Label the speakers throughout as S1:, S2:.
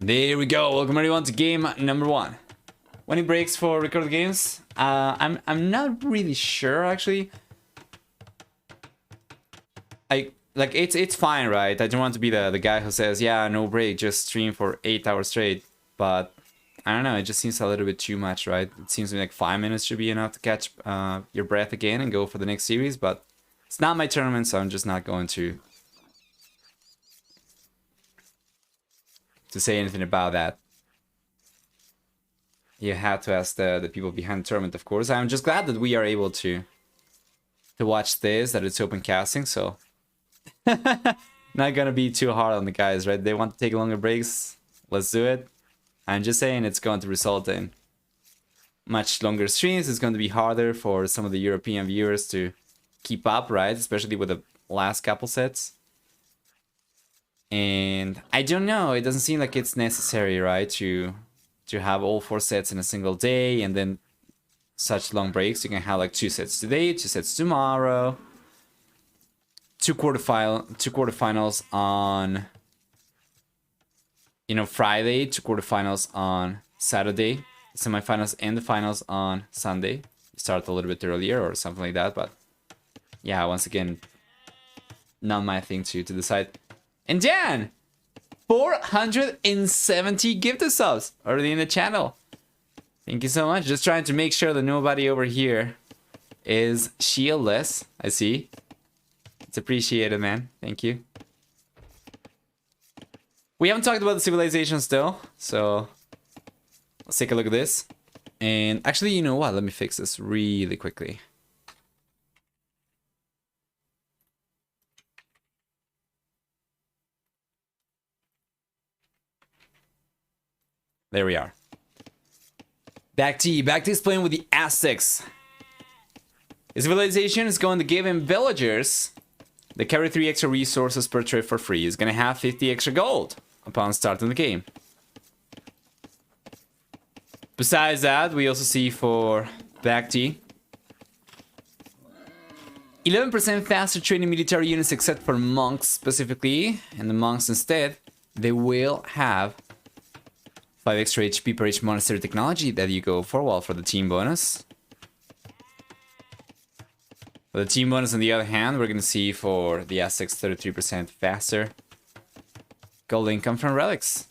S1: There we go. Welcome everyone to game number 1. When it breaks for recorded games, I'm not really sure actually. It's fine, right? I don't want to be the guy who says, yeah, no break, just stream for 8 hours straight. But I don't know, it just seems a little bit too much, right? It seems like 5 minutes should be enough to catch your breath again and go for the next series. But it's not my tournament, so I'm just not going to say anything about that. You have to ask the people behind the tournament, of course. I'm just glad that we are able to watch this, that it's open casting, so not gonna be too hard on the guys, right? They want to take longer breaks, let's do it. I'm just saying it's going to result in much longer streams. It's going to be harder for some of the European viewers to keep up, right? Especially with the last couple sets. And I don't know, it doesn't seem like it's necessary, right, to have all 4 sets in a single day and then such long breaks. You can have like 2 sets today, 2 sets tomorrow, 2 quarterfinals on, you know, Friday, 2 quarterfinals on Saturday, semifinals and the finals on Sunday. Start a little bit earlier or something like that, but yeah, once again, not my thing to decide. And Dan, 470 gifted subs already in the channel. Thank you so much. Just trying to make sure that nobody over here is shieldless. I see. It's appreciated, man. Thank you. We haven't talked about the civilizations though, so let's take a look at this. And actually, you know what? Let me fix this really quickly. There we are. BacT. BacT is playing with the Aztecs. His civilization is going to give him villagers that carry 3 extra resources per trip for free. He's going to have 50 extra gold upon starting the game. Besides that, we also see for BacT 11% faster training military units except for monks specifically. And the monks instead, they will have 5 extra HP per each monastery technology that you go for, while for the team bonus. For the team bonus, on the other hand, we're going to see for the Aztecs 33% faster gold income from relics.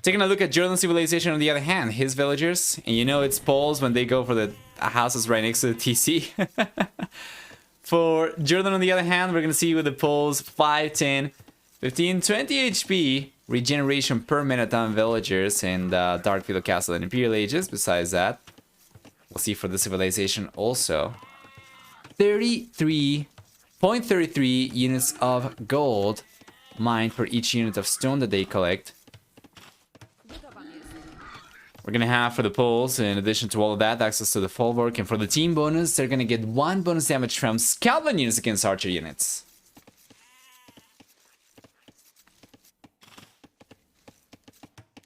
S1: Taking a look at JorDan civilization, on the other hand, his villagers, and you know it's Poles when they go for the houses right next to the TC. For JorDan, on the other hand, we're going to see with the Poles 5, 10, 15, 20 HP regeneration per minute on villagers in the Dark Field Castle and Imperial Ages. Besides that, we'll see for the civilization also 33.33 units of gold mined per each unit of stone that they collect. We're gonna have for the Poles, in addition to all of that, access to the Folwark, and for the team bonus, they're gonna get 1 bonus damage from Scotland units against archer units.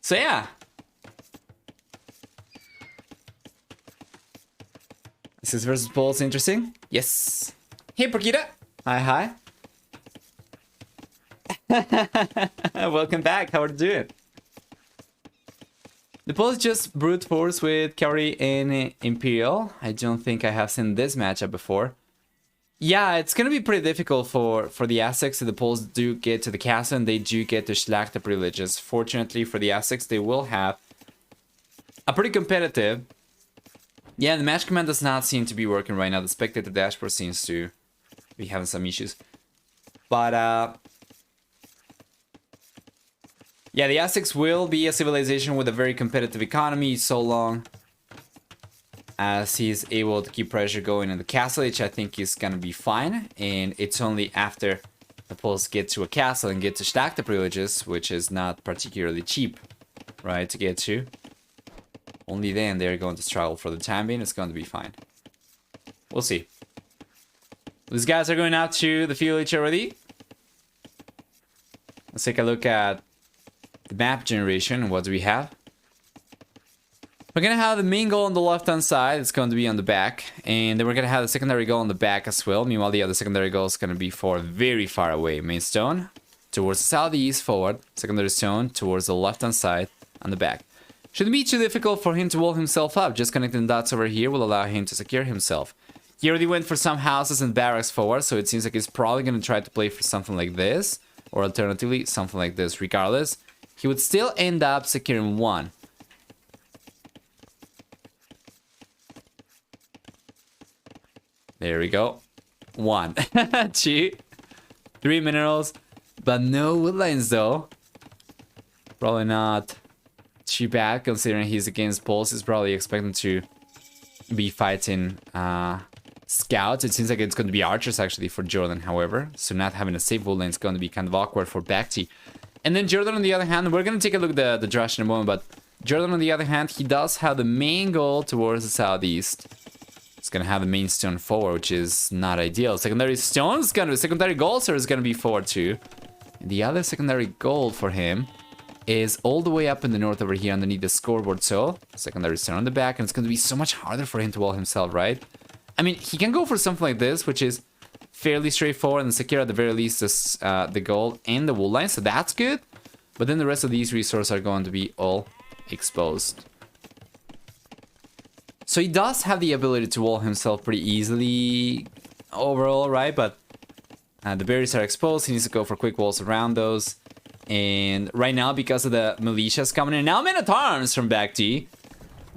S1: So yeah. This is versus Poles interesting? Yes. Hey Porkita. Hi. Welcome back. How are you doing? The Poles just brute force with Cavalry and Imperial. I don't think I have seen this matchup before. Yeah, it's gonna be pretty difficult for the Aztecs if the Poles do get to the castle and they do get to Schlachter privileges. Fortunately for the Aztecs, they will have a pretty competitive... Yeah, the match command does not seem to be working right now. The spectator dashboard seems to be having some issues. But, yeah, the Aztecs will be a civilization with a very competitive economy so long as he's able to keep pressure going in the castle, which I think is going to be fine. And it's only after the Poles get to a castle and get to Schlachter privileges, which is not particularly cheap, right, to get to. Only then they're going to struggle. For the time being, it's going to be fine. We'll see. These guys are going out to the field already. Let's take a look at the map generation. What do we have? We're going to have the main goal on the left-hand side. It's going to be on the back. And then we're going to have the secondary goal on the back as well. Meanwhile, the other secondary goal is going to be for very far away main stone. towards the southeast forward. Secondary stone towards the left-hand side on the back. Shouldn't be too difficult for him to wall himself up. Just connecting the dots over here will allow him to secure himself. He already went for some houses and barracks forward, so it seems like he's probably going to try to play for something like this. Or alternatively, something like this. Regardless, he would still end up securing one. There we go. One. Two. 3 minerals. But no woodlines though. Probably not too bad considering he's against Pulse. He's probably expecting to be fighting scouts. It seems like it's going to be archers actually for JorDan, however. So not having a safe woodline is going to be kind of awkward for BacT. And then JorDan on the other hand, we're going to take a look at the Drash in a moment, but JorDan on the other hand, he does have the main goal towards the southeast. It's gonna have the main stone forward, which is not ideal. Secondary stone's gonna be secondary gold, so it's gonna be forward too. And the other secondary gold for him is all the way up in the north over here underneath the scoreboard. So secondary stone on the back, and it's gonna be so much harder for him to wall himself, right? I mean, he can go for something like this, which is fairly straightforward and secure at the very least this, the gold and the wool line, so that's good. But then the rest of these resources are going to be all exposed. So he does have the ability to wall himself pretty easily overall, right? But the barriers are exposed. He needs to go for quick walls around those. And right now, because of the militias coming in, now Men-at-Arms from BacT,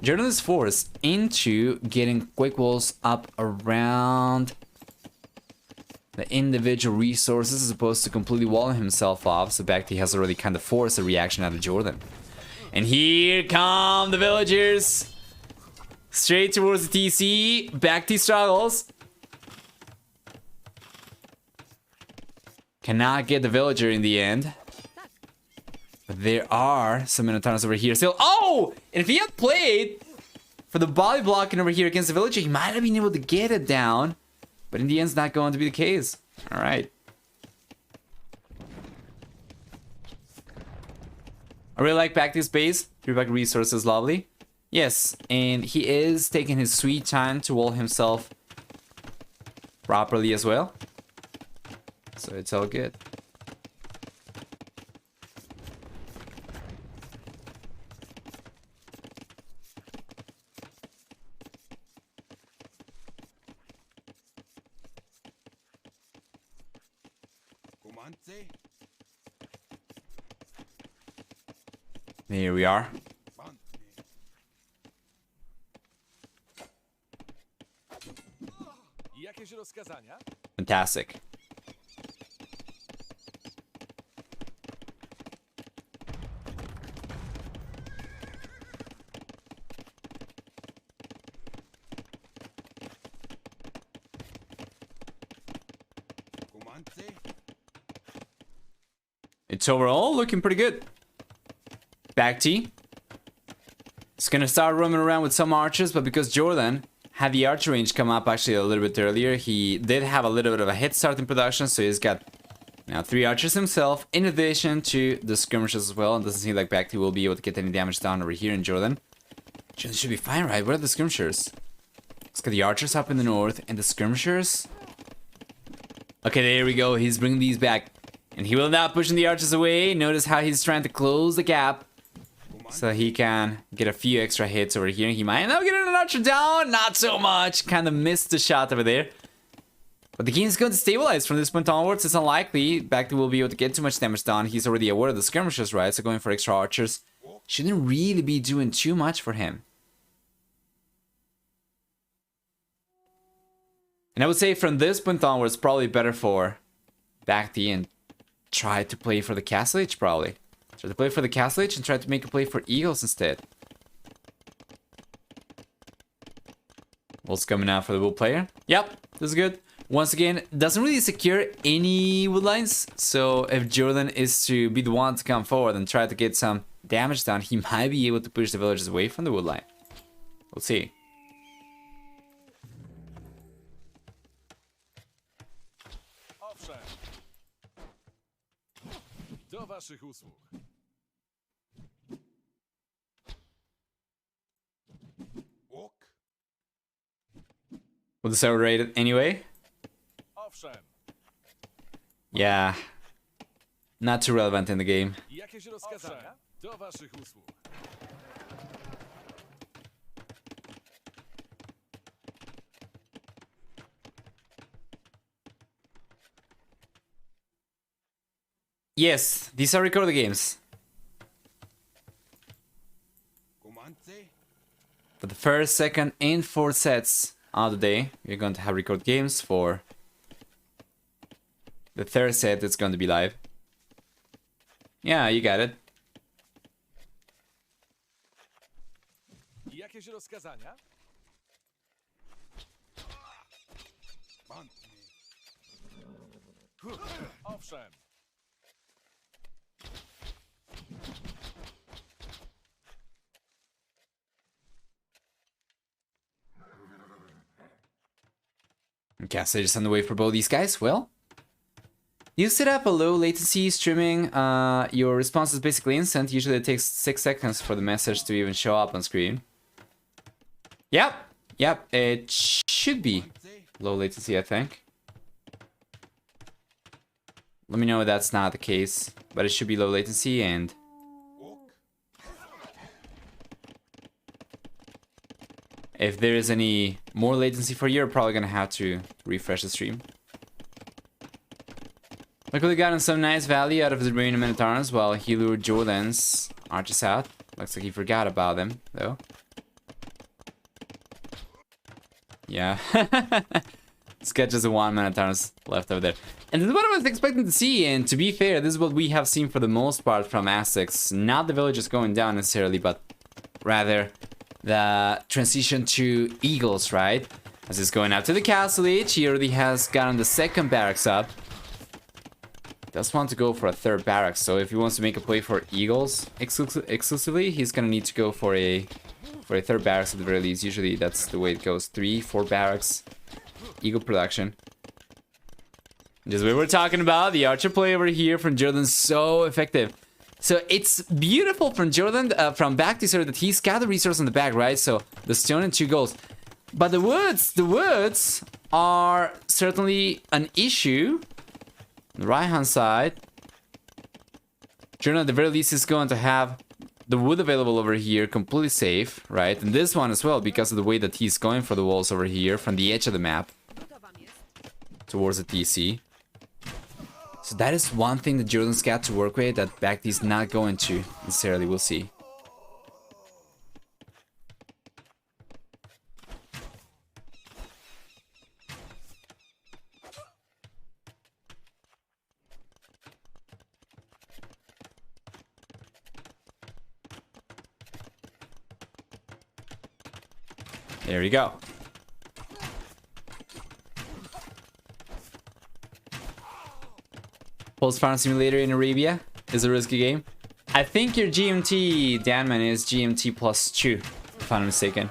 S1: JorDan is forced into getting quick walls up around the individual resources as opposed to completely walling himself off. So BacT has already kind of forced a reaction out of JorDan. And here come the villagers. Straight towards the TC. BacT struggles. Cannot get the villager in the end. But there are some Men-at-Arms over here still. Oh! And if he had played for the body blocking over here against the villager, he might have been able to get it down. But in the end, it's not going to be the case. Alright. I really like BacT's base. 3-back resources, lovely. Yes, and he is taking his sweet time to wall himself properly as well. So it's all good. Here we are. Fantastic. It's overall looking pretty good. BacT. It's gonna start roaming around with some archers, but because JorDan had the archer range come up actually a little bit earlier, he did have a little bit of a head start in production, so he's got now 3 archers himself, in addition to the skirmishers as well. And doesn't seem like BacT will be able to get any damage down over here in JorDan. JorDan should be fine, right? Where are the skirmishers? Let's get the archers up in the north, and the skirmishers. Okay, there we go. He's bringing these back. And he will now pushing the archers away. Notice how he's trying to close the gap so he can get a few extra hits over here. He might end up getting an archer down. Not so much. Kind of missed the shot over there. But the game is going to stabilize from this point onwards. It's unlikely BacT will be able to get too much damage done. He's already aware of the skirmishers, right? So going for extra archers shouldn't really be doing too much for him. And I would say from this point onwards, probably better for BacT and try to play for the Castle Age, probably. Try to play for the Castle Age and try to make a play for Eagles instead. Wolf's coming out for the Bull player. Yep, this is good. Once again, doesn't really secure any woodlines. So if JorDan is to be the one to come forward and try to get some damage done, he might be able to push the villagers away from the woodline. We'll see.
S2: Do waszych usług.
S1: Will the server rate it anyway?
S2: Owszem.
S1: Yeah. not too relevant in the game.
S2: Jakieś rozkazania? Do waszych usług.
S1: Yes, these are recorded games. For the first, second, and fourth sets of the day, we're going to have record games. For the third set, it's going to be live. Yeah, you got it.
S2: Jakieś rozkazania? Owszem.
S1: Okay, so just on the way for both these guys. Well, you set up a low latency streaming. Your response is basically instant. Usually it takes 6 seconds for the message to even show up on screen. Yep, it should be low latency, I think. Let me know if that's not the case, but it should be low latency. And if there is any more latency for you, you're probably gonna have to refresh the stream. Luckily gotten some nice value out of the remaining Minotaurs while he lured JorDan's archers out. Looks like he forgot about them, though. Yeah. It's got just one Minotaurs left over there. And this is what I was expecting to see, and to be fair, this is what we have seen for the most part from Aztecs. Not the villagers going down necessarily, but rather the transition to Eagles, right? As he's going up to the castle age, he already has gotten the second barracks up. Does want to go for a third barracks, so if he wants to make a play for Eagles exclusively, he's gonna need to go for a third barracks at the very least. Usually that's the way it goes. 3, 4 barracks, Eagle production. Just what we're talking about. The archer play over here from JorDan, so effective. So it's beautiful from JorDan, from BacT, sorry, that he's got the resource on the back, right? So the stone and 2 goals. But the woods are certainly an issue. On the right hand side, JorDan at the very least is going to have the wood available over here completely safe, right? And this one as well, because of the way that he's going for the walls over here from the edge of the map towards the TC. So that is one thing that JorDan's got to work with that BacT is not going to necessarily. We'll see. There you go. Post Farm Simulator in Arabia is a risky game. I think your GMT, Danman, is GMT +2, if I'm not mistaken.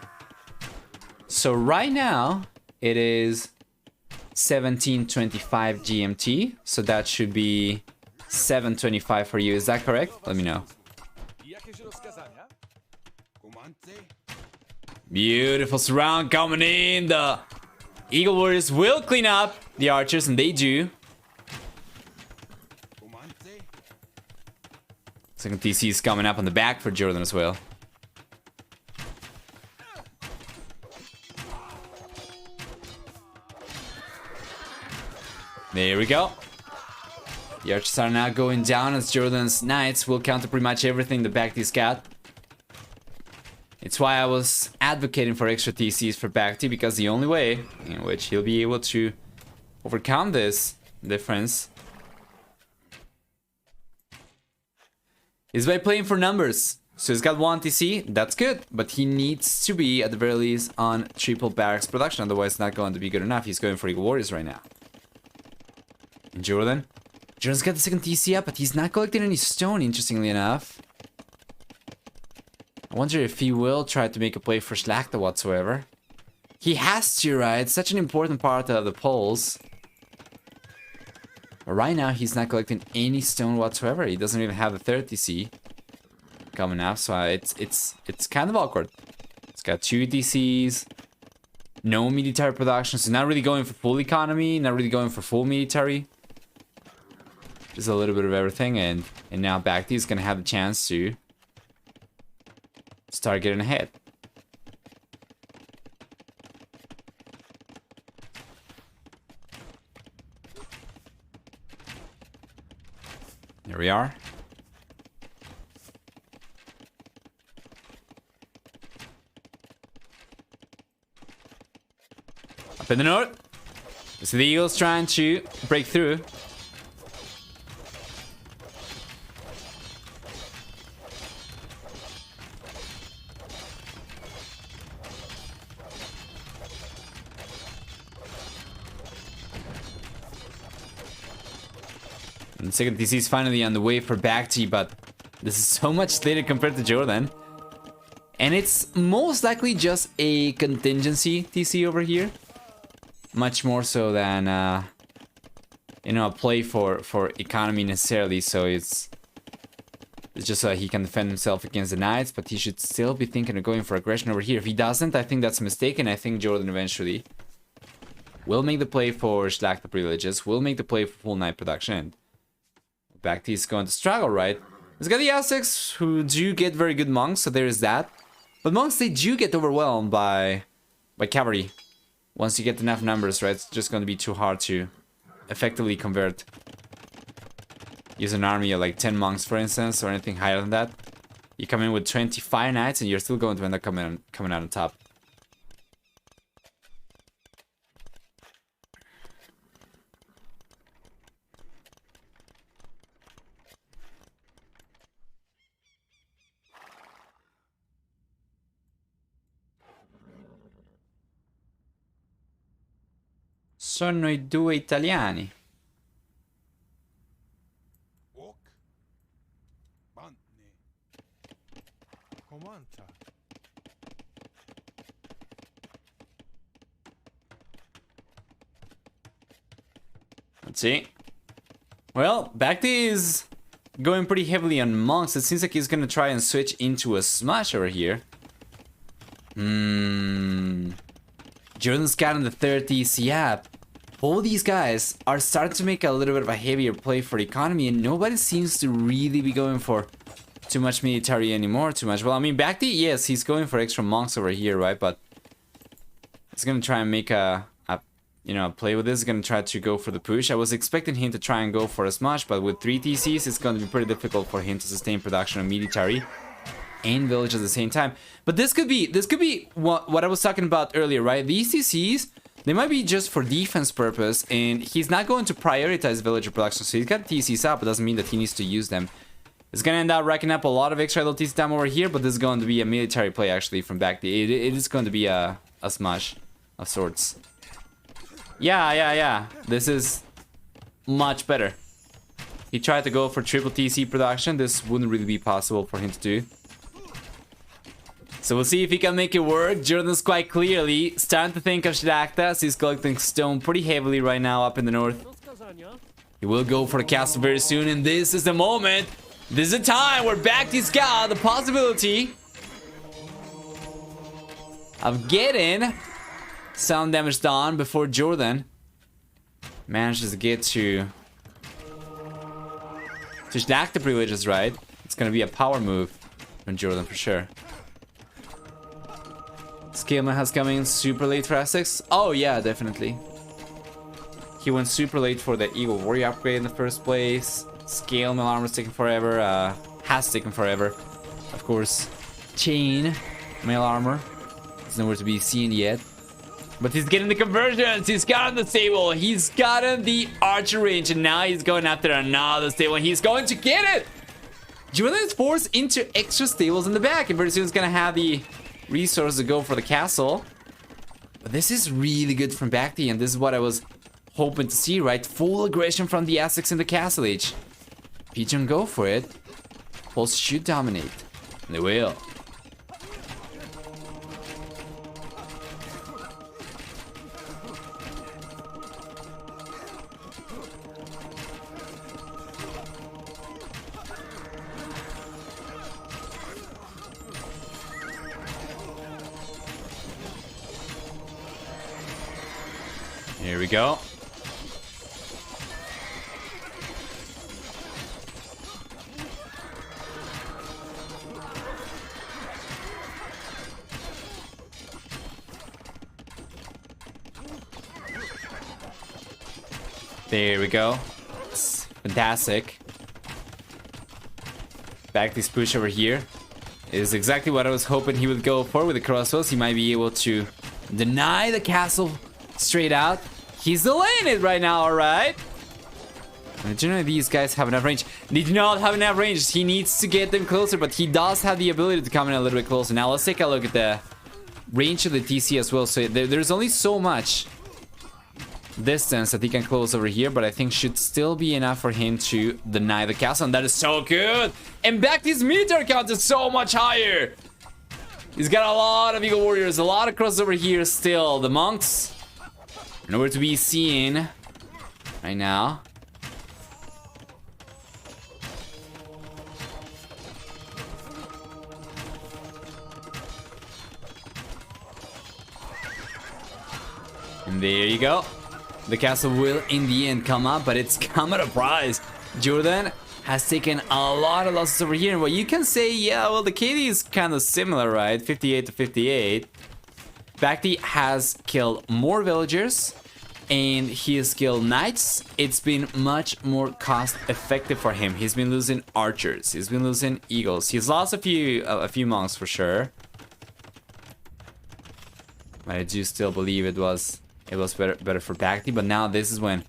S1: So right now, it is 1725 GMT. So that should be 725 for you. Is that correct? Let me know. Beautiful surround coming in. The Eagle Warriors will clean up the archers, and they do. Second TC is coming up on the back for JorDan as well. There we go. The archers are now going down as JorDan's knights will counter pretty much everything the BacT's got. It's why I was advocating for extra TCs for BacT, because the only way in which he'll be able to overcome this difference is by playing for numbers. So he's got 1 TC, that's good, but he needs to be at the very least on triple barracks production, otherwise it's not going to be good enough. He's going for Eagle Warriors right now. And JorDan's got the second TC up, but he's not collecting any stone, interestingly enough. I wonder if he will try to make a play for Slakta whatsoever. He has to, right? It's such an important part of the polls. But right now, he's not collecting any stone whatsoever. He doesn't even have the 30C coming up, so it's kind of awkward. It's got 2 DCs, no military production, so not really going for full economy, not really going for full military. Just a little bit of everything, and now BacT is gonna have the chance to start getting ahead. There we are. Up in the north. We see the Eagles trying to break through. And the second TC is finally on the way for BacT, but this is so much later compared to JorDan. And it's most likely just a contingency TC over here. Much more so than, you know, a play for economy necessarily. So it's just so that he can defend himself against the Knights, but he should still be thinking of going for aggression over here. If he doesn't, I think that's a mistake, and I think JorDan eventually will make the play for Schlacht the Privileges, will make the play for full Knight production. BacT is going to struggle, right? He's got the Aztecs, who do get very good monks, so there is that. But monks, they do get overwhelmed by cavalry. Once you get enough numbers, right? It's just going to be too hard to effectively convert. Use an army of like 10 monks, for instance, or anything higher than that. You come in with 25 knights, and you're still going to end up coming out on top. Sono I due italiani. Let's see. Well, BacT is going pretty heavily on monks. It seems like he's gonna try and switch into a smash over here. JorDan's got on the 30s, yeah. All these guys are starting to make a little bit of a heavier play for the economy, and nobody seems to really be going for too much military anymore, too much. Well, I mean, BacT, yes, he's going for extra monks over here, right? But he's gonna try and make a play with this. He's gonna try to go for the push. I was expecting him to try and go for a smash, but with 3 TCs, it's gonna be pretty difficult for him to sustain production of military and village at the same time. But this could be what I was talking about earlier, right? These TCs, they might be just for defense purpose, and he's not going to prioritize villager production. So he's got TCs up, but doesn't mean that he needs to use them. It's gonna end up racking up a lot of extra TC time over here, but this is going to be a military play actually from BacT. It is going to be a smash of sorts. Yeah. This is much better. He tried to go for triple TC production. This wouldn't really be possible for him to do. So we'll see if he can make it work. JorDan's quite clearly starting to think of Schlachtas. He's collecting stone pretty heavily right now up in the north. He will go for the castle very soon, and this is the moment. This is the time where BacT's got the possibility of getting some damage done before JorDan manages to get to Schlacht the Privileges, right? It's gonna be a power move from JorDan for sure. Scaleman has come in super late for Essex. Oh yeah, definitely. He went super late for the Eagle Warrior upgrade in the first place. Scale mail armor's taking forever. Has taken forever. Of course, chain mail armor is nowhere to be seen yet. But he's getting the conversions. He's gotten the stable. He's gotten the archer range, and now he's going after another stable. He's going to get it. JorDan is forced into extra stables in the back, and pretty soon he's gonna have the resources to go for the castle. But this is really good from BacT, and this is what I was hoping to see, right? Full aggression from the Aztecs in the castle age. Pigeon, go for it. Pulse should dominate. And they will. Here we go. There we go. It's fantastic. BacT's push over here is exactly what I was hoping he would go for with the crossbows. He might be able to deny the castle straight out. He's delaying it right now, alright? Generally, these guys have enough range. They do not have enough range. He needs to get them closer, but he does have the ability to come in a little bit closer. Now, let's take a look at the range of the TC as well. So there's only so much distance that he can close over here, but I think should still be enough for him to deny the castle, and that is so good. And BacT's military count is so much higher. He's got a lot of Eagle Warriors, a lot of crosses over here still. The monks, nowhere to be seen right now. And there you go. The castle will in the end come up, but it's come at a price. JorDan has taken a lot of losses over here. And what you can say, yeah, well, the KD is kind of similar, right? 58 to 58. BacT has killed more villagers, and he has killed knights. It's been much more cost effective for him. He's been losing archers. He's been losing eagles. He's lost a few monks for sure. But I do still believe it was better for BacT, but now this is when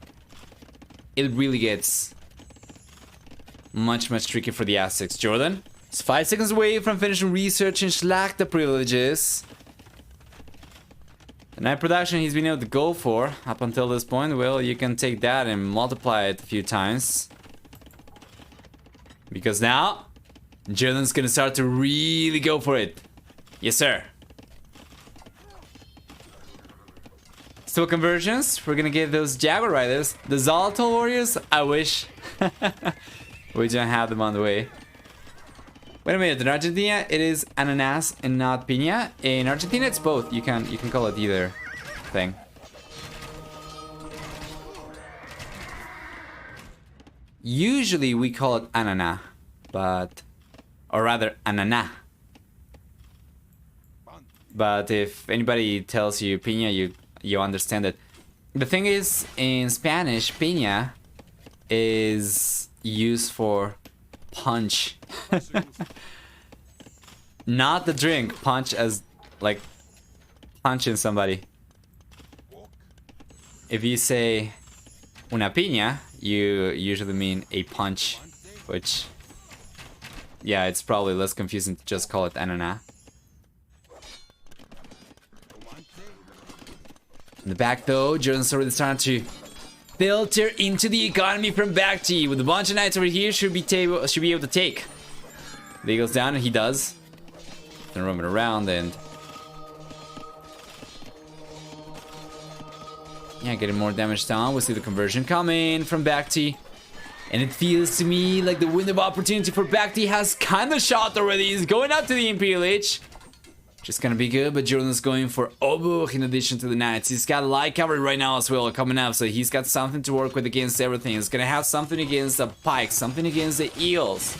S1: it really gets much tricky for the Aztecs. JorDan is 5 seconds away from finishing research and Schlachter privileges. The night production he's been able to go for up until this point, well, you can take that and multiply it a few times. Because now, JorDan's gonna start to really go for it. Yes, sir. Still conversions. We're gonna get those Jaguar Riders. The Zolotol Warriors, I wish. We don't have them on the way. Wait a minute, in Argentina it is ananas and not piña. In Argentina it's both. You can call it either thing. Usually we call it anana, or rather anana. But if anybody tells you piña, you understand it. The thing is, in Spanish, piña is used for punch. Not the drink, punch as like punching somebody. If you say una piña, you usually mean a punch, which, yeah, it's probably less confusing to just call it anana. In the back though, JorDan's already starting to filter into the economy from BacT. With a bunch of knights over here, should be able to take. He goes down, and he does. Then roaming around and yeah, getting more damage down. We see the conversion coming from BacT, and it feels to me like the window of opportunity for BacT has kind of shot already. He's going up to the Imperial Age. Just gonna be good, but JorDan's going for Obuch in addition to the Knights. He's got light cavalry right now as well coming up, so he's got something to work with against everything. He's gonna have something against the Pikes, something against the Eels,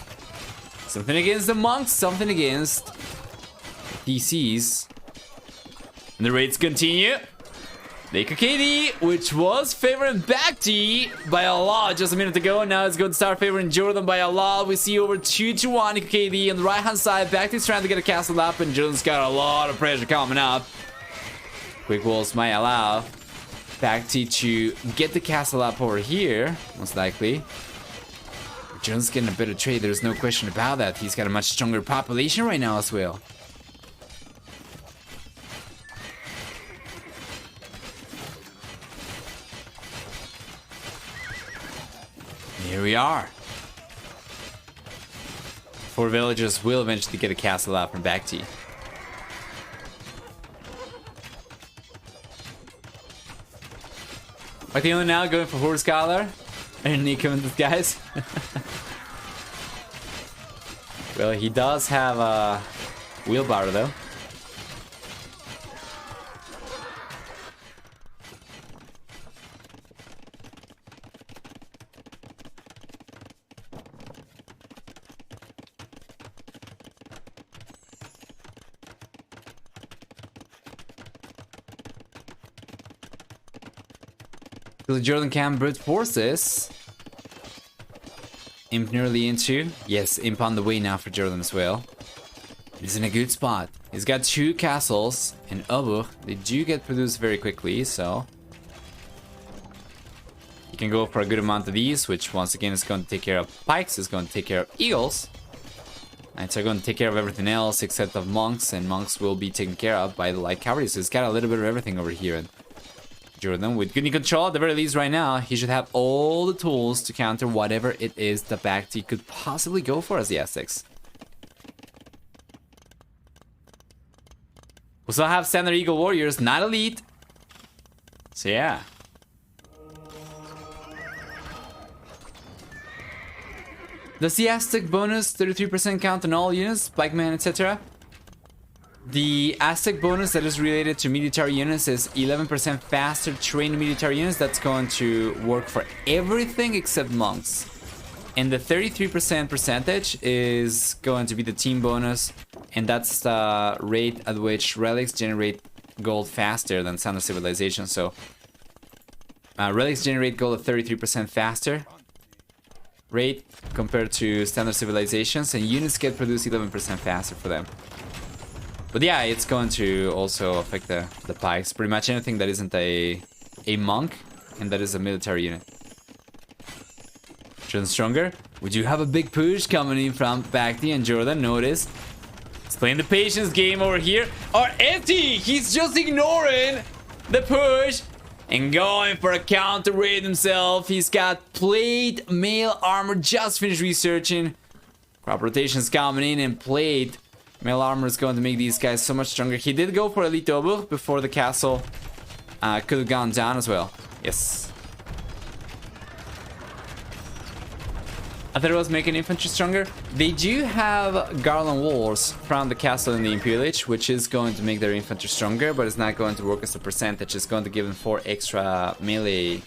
S1: something against the Monks, something against the DCs. And the raids continue. The KD, which was favoring BacT by a lot just a minute ago, now it's going to start favoring JorDan by a lot. We see over 2-1 KD on the right hand side. BacT's trying to get a castle up, and JorDan's got a lot of pressure coming up. Quick walls might allow BacT to get the castle up over here, most likely. JorDan's getting a better trade, there's no question about that. He's got a much stronger population right now as well. Here we are. 4 villagers will eventually get a castle out from BacT. Martino now going for Horde Scholar. And Nico and these guys. Well, he does have a wheelbarrow though. So JorDan can brute force this. Imp nearly into. Yes, Imp on the way now for JorDan as well. He's in a good spot. He's got 2 castles in Obur. They do get produced very quickly, so he can go for a good amount of these, which once again is going to take care of pikes, is going to take care of eagles. And so going to take care of everything else except of monks, and monks will be taken care of by the light cavalry. So he's got a little bit of everything over here. And JorDan, with good control at the very least right now, he should have all the tools to counter whatever it is that BacT could possibly go for as the Aztecs. We still have standard Eagle Warriors, not elite. So yeah. Does the Aztec bonus 33% count on all units, pikemen, etc.? The Aztec bonus that is related to military units is 11% faster trained military units. That's going to work for everything except monks. And the 33% percentage is going to be the team bonus. And that's the rate at which relics generate gold faster than standard civilization. So relics generate gold at 33% faster rate compared to standard civilizations, and units get produced 11% faster for them. But yeah, it's going to also affect the pikes. Pretty much anything that isn't a monk and that is a military unit. JorDan stronger. We do have a big push coming in from BacT, and JorDan, notice, he's playing the patience game over here. Or empty! He's just ignoring the push and going for a counter raid himself. He's got plate mail armor, just finished researching. Crop rotation's coming in, and plate mail armor is going to make these guys so much stronger. He did go for Elite Obur before the castle could have gone down as well. Yes. I thought it was making infantry stronger. They do have garland walls from the castle in the Imperial Age, which is going to make their infantry stronger, but it's not going to work as a percentage. It's going to give them 4 extra melee,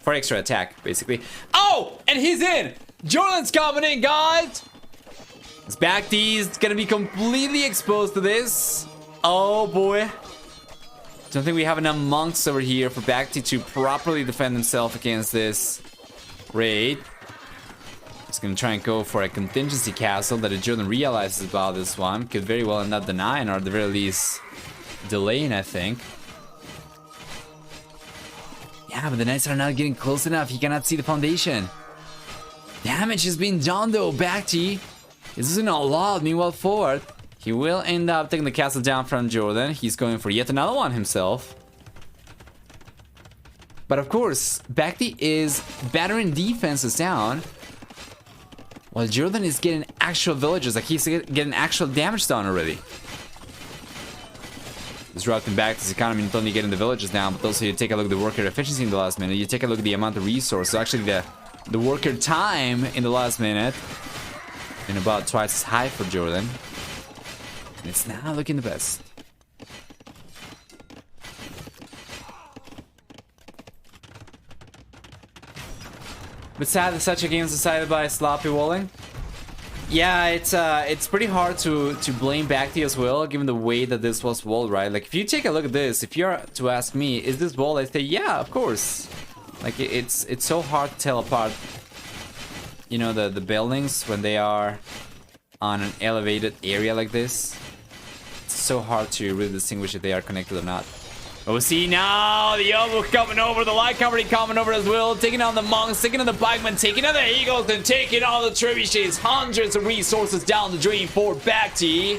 S1: 4 extra attack, basically. Oh, and he's in! JorDan's coming in, guys! This BacT is gonna be completely exposed to this. Oh boy. Don't think we have enough monks over here for BacT to properly defend himself against this raid. He's gonna try and go for a contingency castle that if JorDan realizes about this one, could very well end up denying, or at the very least delaying, I think. Yeah, but the knights are not getting close enough. He cannot see the foundation. Damage is being done though. BacT is using a lot. Meanwhile, forward, he will end up taking the castle down from JorDan. He's going for yet another one himself. But of course, BacT is battering defenses down, while JorDan is getting actual villages, like he's getting actual damage done already. Disrupting BacT's economy, not only getting the villages down, but also you take a look at the worker efficiency in the last minute. You take a look at the amount of resources, actually the worker time in the last minute, and about twice as high for JorDan. And it's not looking the best. But sad that such a game is decided by sloppy walling. Yeah, it's pretty hard to blame BacT as well, given the way that this was walled, right? Like, if you take a look at this, if you're to ask me, is this walled? I say, yeah, of course. Like, it's so hard to tell apart, you know, the buildings when they are on an elevated area like this. It's so hard to really distinguish if they are connected or not. But we see now the Obur coming over, the light cavalry coming over as well, taking on the monks, taking on the pikemen, taking on the eagles, and taking on the trebuchets. Hundreds of resources down the drain for BacT.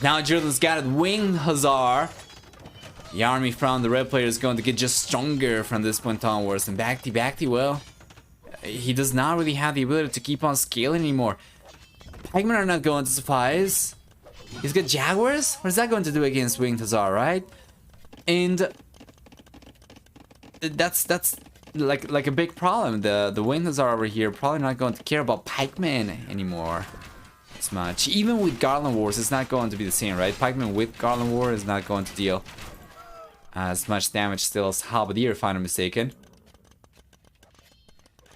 S1: Now JorDan's got it, winged hussar. The army from the red player is going to get just stronger from this point onwards. And BacT, well, he does not really have the ability to keep on scaling anymore. Pikemen are not going to suffice. He's got jaguars? What is that going to do against winged hussar, right? And that's like a big problem. The winged hussar over here probably not going to care about pikemen anymore as much. Even with garland wars, it's not going to be the same, right? Pikemen with garland war is not going to deal as much damage still as halberdier, if I'm not mistaken.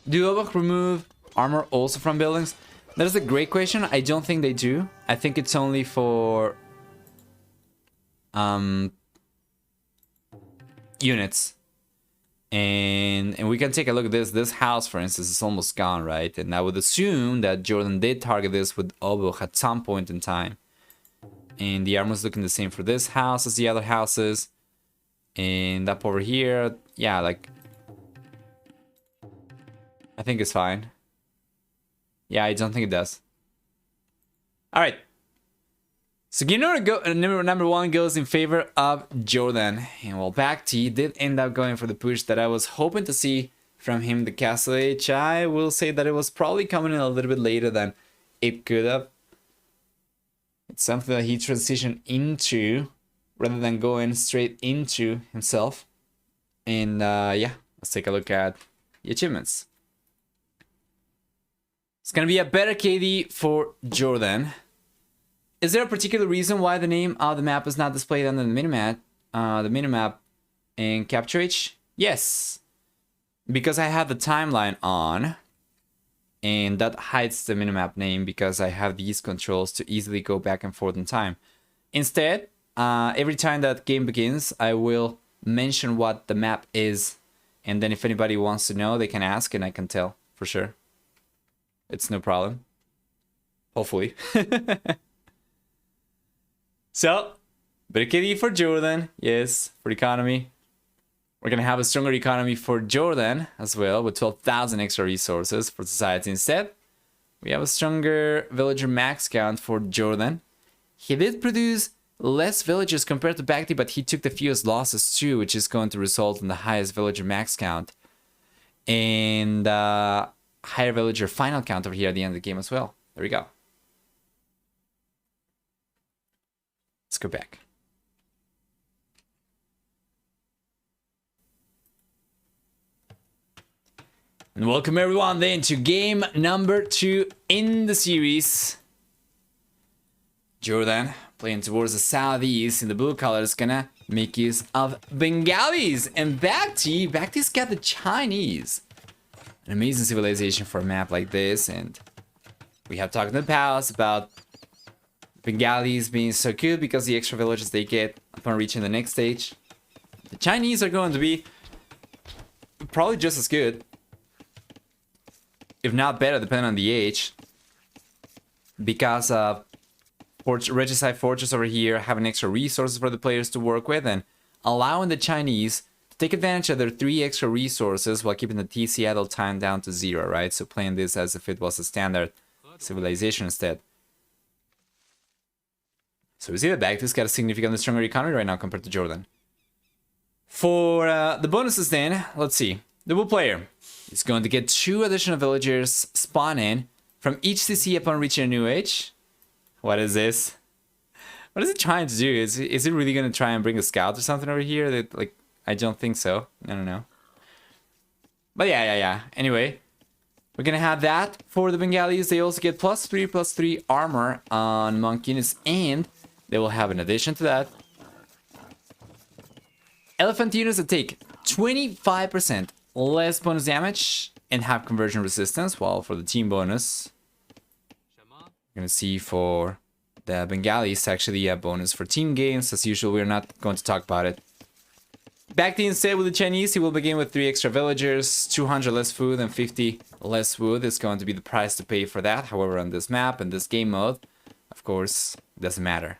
S1: Do Obur remove armor also from buildings? That is a great question. I don't think they do. I think it's only for units. And we can take a look at this. This house, for instance, is almost gone, right? And I would assume that JorDan did target this with Obo at some point in time. And the armor's looking the same for this house as the other houses. And up over here, yeah, like... I think it's fine. Yeah, I don't think it does. Alright. So game number one goes in favor of JorDan. And well, BacT did end up going for the push that I was hoping to see from him, the Castle H. I will say that it was probably coming in a little bit later than it could have. It's something that he transitioned into rather than going straight into himself. And yeah, let's take a look at the achievements. It's gonna be a better KD for JorDan. Is there a particular reason why the name of the map is not displayed under the minimap in Capture H? Yes, because I have the timeline on, and that hides the minimap name because I have these controls to easily go back and forth in time. Instead, every time that game begins, I will mention what the map is, and then if anybody wants to know, they can ask and I can tell for sure. It's no problem. Hopefully. So, better KD for JorDan. Yes, for economy. We're gonna have a stronger economy for JorDan as well, with 12,000 extra resources for society instead. We have a stronger villager max count for JorDan. He did produce less villagers compared to BacT, but he took the fewest losses too, which is going to result in the highest villager max count. And higher villager final count over here at the end of the game as well. There we go. Let's go back. And welcome everyone then to game number 2 in the series. JorDan playing towards the southeast in the blue color is gonna make use of Bengalis. And BacT's got the Chinese. An amazing civilization for a map like this. And we have talked in the past about Bengalis being so good because the extra villages they get upon reaching the next stage. The Chinese are going to be probably just as good, if not better, depending on the age, because of Regicide Fortress over here having extra resources for the players to work with and allowing the Chinese to take advantage of their 3 extra resources while keeping the TC idle time down to 0, right? So playing this as if it was a standard civilization instead. So we see that BacT's got a significantly stronger economy right now compared to JorDan. For the bonuses then, let's see. The Blue player is going to get 2 additional villagers spawn in from each CC upon reaching a new age. What is this? What is it trying to do? Is it really going to try and bring a scout or something over here? That, like, I don't think so. I don't know. But yeah. Anyway, we're going to have that for the Bengalis. They also get +3/+3 armor on monk units, and they will have, in addition to that, elephant units that take 25% less bonus damage and have conversion resistance. While for the team bonus, you're gonna see for the Bengalis actually a bonus for team games. As usual, we're not going to talk about it. BacT instead with the Chinese, he will begin with 3 extra villagers, 200 less food and 50 less wood is going to be the price to pay for that. However, on this map and this game mode, of course, it doesn't matter.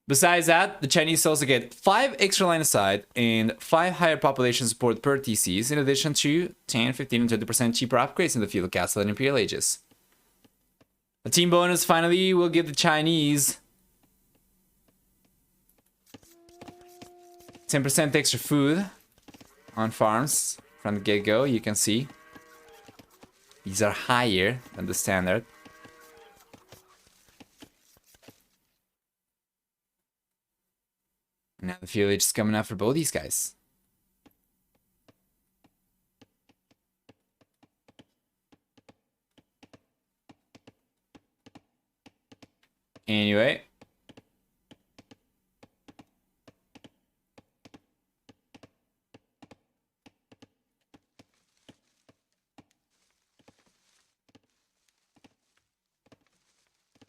S1: Besides that, the Chinese also get 5 extra line of sight and 5 higher population support per TCs, in addition to 10, 15, and 20% cheaper upgrades in the Feudal Castle and Imperial Ages. A team bonus finally will give the Chinese 10% extra food on farms from the get-go. You can see these are higher than the standard. Now the Feudal Age is coming out for both these guys. Anyway.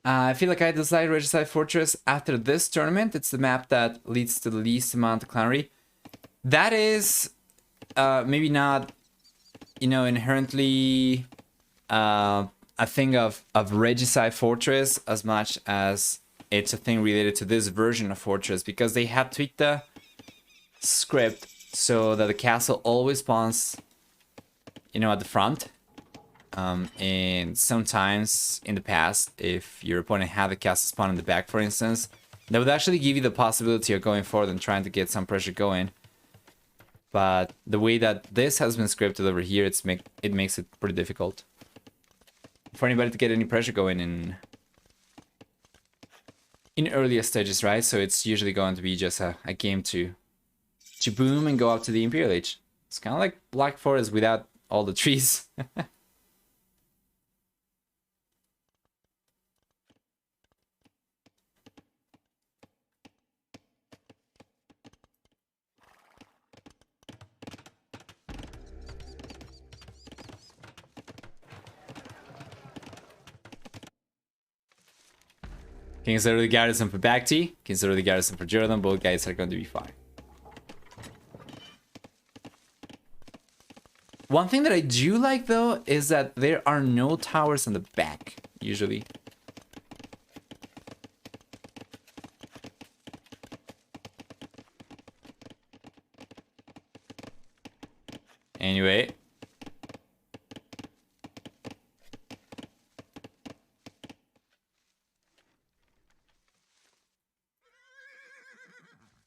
S1: I feel like I decided Regicide Fortress after this tournament. It's the map that leads to the least amount of clannery. That is maybe not, you know, inherently a thing of Regicide Fortress as much as it's a thing related to this version of Fortress, because they have tweaked the script so that the castle always spawns, you know, at the front. And sometimes in the past, if your opponent had the castle spawn in the back, for instance, that would actually give you the possibility of going forward and trying to get some pressure going. But the way that this has been scripted over here, it makes it pretty difficult for anybody to get any pressure going in earlier stages, right? So it's usually going to be just a game to boom and go up to the Imperial Age. It's kind of like Black Forest without all the trees. Consider the garrison for BacT, consider the garrison for JorDan. Both guys are going to be fine. One thing that I do like, though, is that there are no towers in the back, usually. Anyway.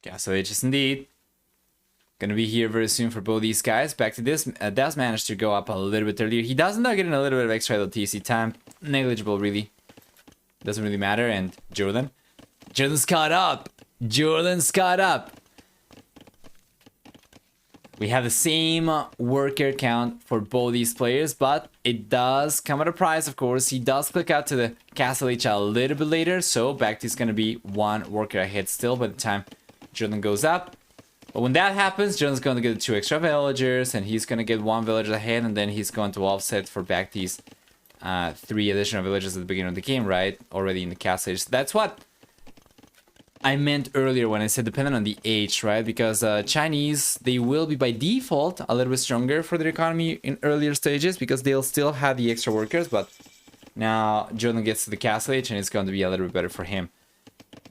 S1: Castle Age is indeed gonna be here very soon for both these guys. Back to this, does manage to go up a little bit earlier. He does end up getting a little bit of extra LTC time. Negligible, really. Doesn't really matter. And JorDan's caught up. JorDan's caught up. We have the same worker count for both these players, but it does come at a price, of course. He does click out to the Castle Age a little bit later, so BacT is gonna be one worker ahead still by the time JorDan goes up. But when that happens, JorDan's going to get 2 extra villagers, and he's going to get 1 villager ahead, and then he's going to offset for BacT's 3 additional villagers at the beginning of the game, right? Already in the castle age. That's what I meant earlier when I said dependent on the age, right? Because Chinese, they will be by default a little bit stronger for their economy in earlier stages, because they'll still have the extra workers, but now JorDan gets to the castle age, and it's going to be a little bit better for him.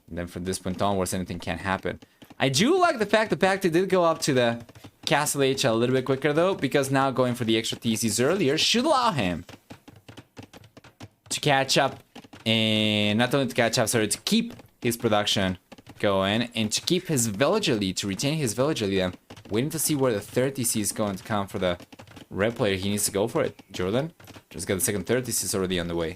S1: And then from this point onwards, anything can happen. I do like the fact that BacT did go up to the Castle Age a little bit quicker, though, because now going for the extra TCs earlier should allow him to catch up, and not only to catch up, sorry, to keep his production going, and to keep his villager lead, to retain his villager lead. I'm waiting to see where the third TC is going to come for the red player. He needs to go for it. JorDan just got the second third TC is already on the way.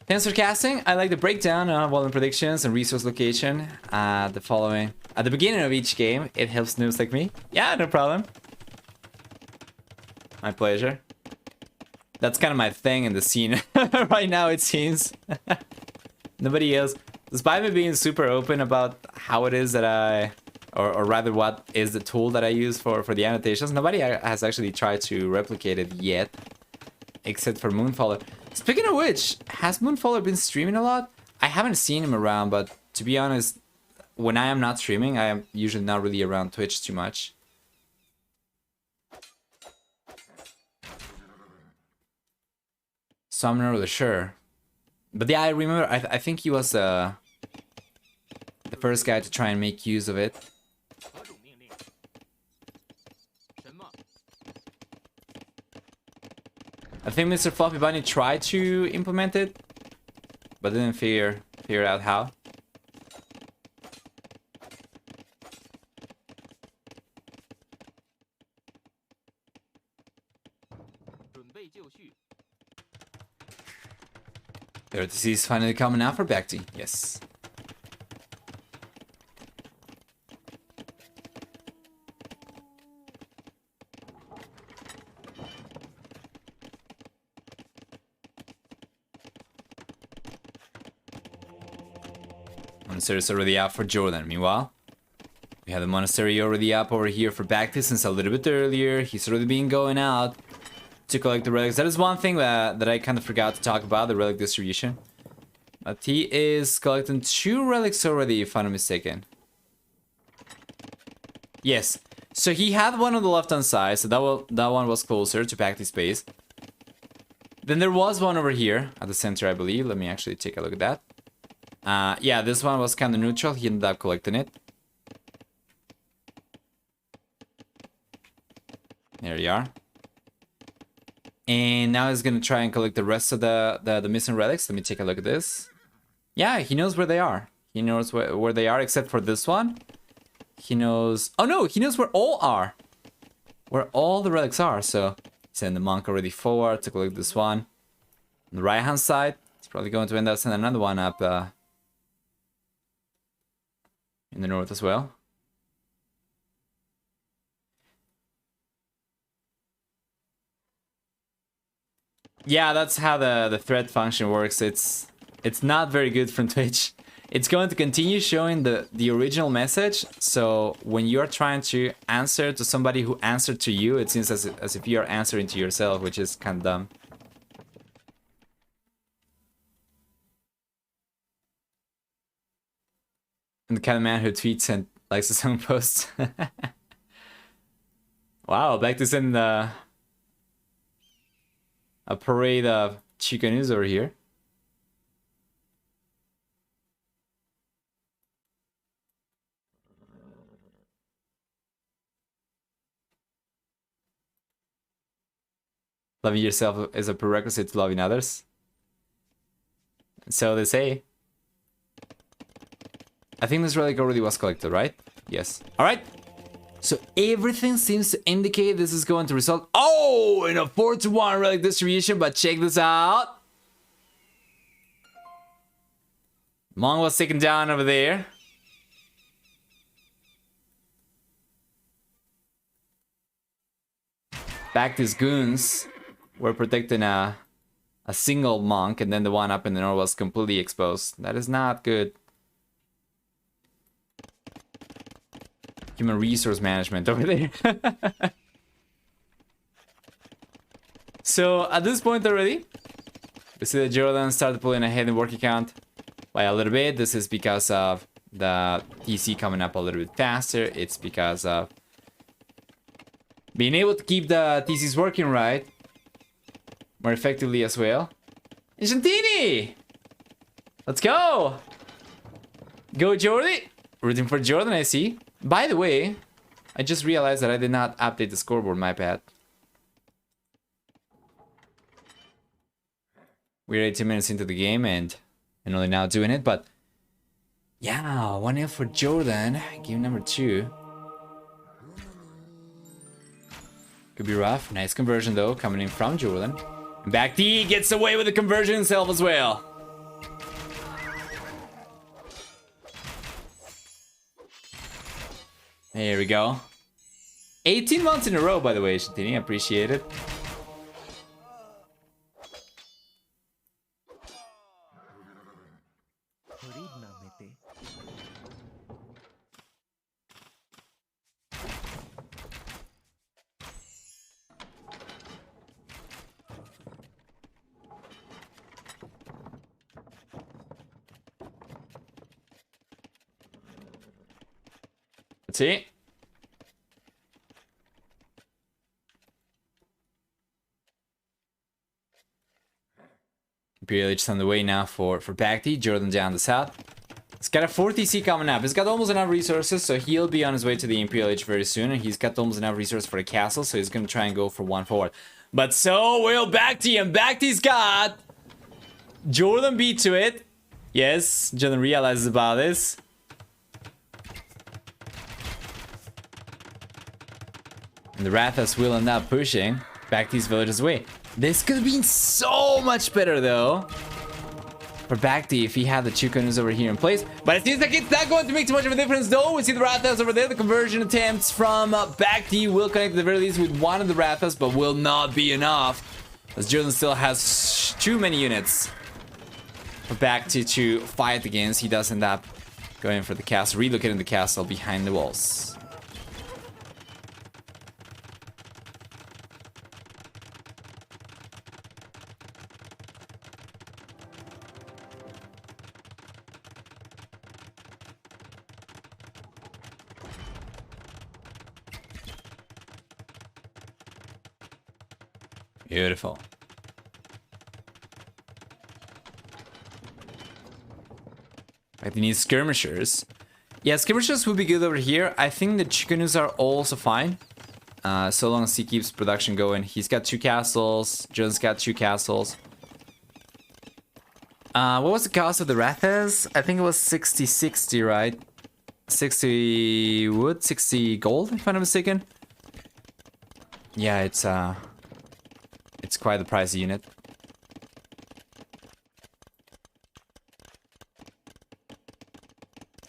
S1: Thanks for casting. I like the breakdown of volume predictions and resource location. At the beginning of each game, it helps noobs like me. Yeah, no problem. My pleasure. That's kind of my thing in the scene right now, it seems. Nobody else, despite me being super open about how it is that I, or rather what is the tool that I use for the annotations, nobody has actually tried to replicate it yet, except for Moonfaller. Speaking of which, has Moonfaller been streaming a lot? I haven't seen him around, but to be honest, when I am not streaming, I am usually not really around Twitch too much. So I'm not really sure. But yeah, I remember, I think he was the first guy to try and make use of it. I think Mr. Fluffy Bunny tried to implement it, but didn't figure out how. There, this is finally coming out for BacT. Yes. Monastery is already up for JorDan. Meanwhile, we have the monastery already up over here for BacT since a little bit earlier. He's already been going out to collect the relics. That is one thing that I kind of forgot to talk about, the relic distribution. But he is collecting 2 relics already, if I'm not mistaken. Yes. So he had one on the left-hand side, so that one was closer to BacT space. Then there was one over here at the center, I believe. Let me actually take a look at that. Yeah, this one was kind of neutral. He ended up collecting it. There you are. And now he's gonna try and collect the rest of the missing relics. Let me take a look at this. Yeah, he knows where they are. He knows where they are, except for this one. He knows... Oh no, he knows where all are. Where all the relics are, so... Send the monk already forward to collect this one. On the right-hand side, he's probably going to end up sending another one up in the north as well. Yeah, that's how the thread function works. It's not very good from Twitch. It's going to continue showing the original message. So when you're trying to answer to somebody who answered to you, it seems as if you're answering to yourself, which is kind of dumb. And the kind of man who tweets and likes his own posts. Wow, back to send a parade of chicanews over here. Loving yourself is a prerequisite to loving others. So they say. I think this relic already was collected, right? Yes. Alright. So everything seems to indicate this is going to result... Oh! In a 4-to-1 relic distribution, but check this out. Monk was taken down over there. BacT's goons were protecting a single monk, and then the one up in the north was completely exposed. That is not good. Human resource management over there. So at this point already, we see that JorDan started pulling ahead in working count by a little bit. This is because of the TC coming up a little bit faster. It's because of being able to keep the TCs working right more effectively as well. Gentini! Let's go! Go Jordy! Rooting for JorDan, I see. By the way, I just realized that I did not update the scoreboard, my bad. We're 18 minutes into the game and only now doing it, but yeah, 1-0 for JorDan, game number 2. Could be rough. Nice conversion though, coming in from JorDan. And BacT gets away with the conversion himself as well. There we go. 18 months in a row, by the way, Shantini. Appreciate it. Let's see. PLH on the way now for BacT. JorDan down the south. He's got a 4 TC coming up. He's got almost enough resources, so he'll be on his way to the MPLH very soon. And he's got almost enough resources for a castle, so he's gonna try and go for 1 forward. But so will BacT, and BacT's got JorDan beat to it. Yes, JorDan realizes about this. And the Rathas will end up pushing BacT's village's way. This could have been so much better though for BacT if he had the 2 canoes over here in place. But it seems like it's not going to make too much of a difference though. We see the Rathas over there. The conversion attempts from BacT will connect at the very least with one of the Rathas, but will not be enough, as JorDan still has too many units for BacT to fight against. He does end up going for the castle, relocating the castle behind the walls. Beautiful. Right, they need skirmishers. Yeah, skirmishers would be good over here. I think the chicanoos are also fine. So long as he keeps production going. He's got 2 castles. John's got 2 castles. What was the cost of the Rathes? I think it was 60, right? 60 wood, 60 gold, if I'm not mistaken. Yeah, it's quite the pricey unit.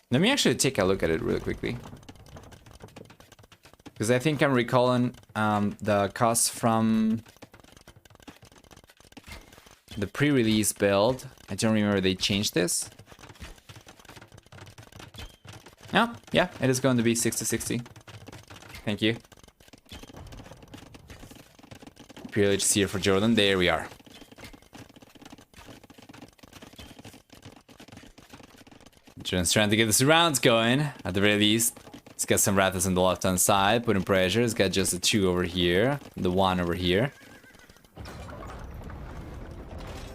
S1: Let me actually take a look at it really quickly. Because I think I'm recalling the costs from the pre-release build. I don't remember they changed this. Oh, yeah, it is going to be 60. Thank you. Privilege here for JorDan. There we are. JorDan's trying to get the surrounds going, at the very least. He's got some Ratha's on the left-hand side, putting pressure. He's got just the 2 over here, the 1 over here.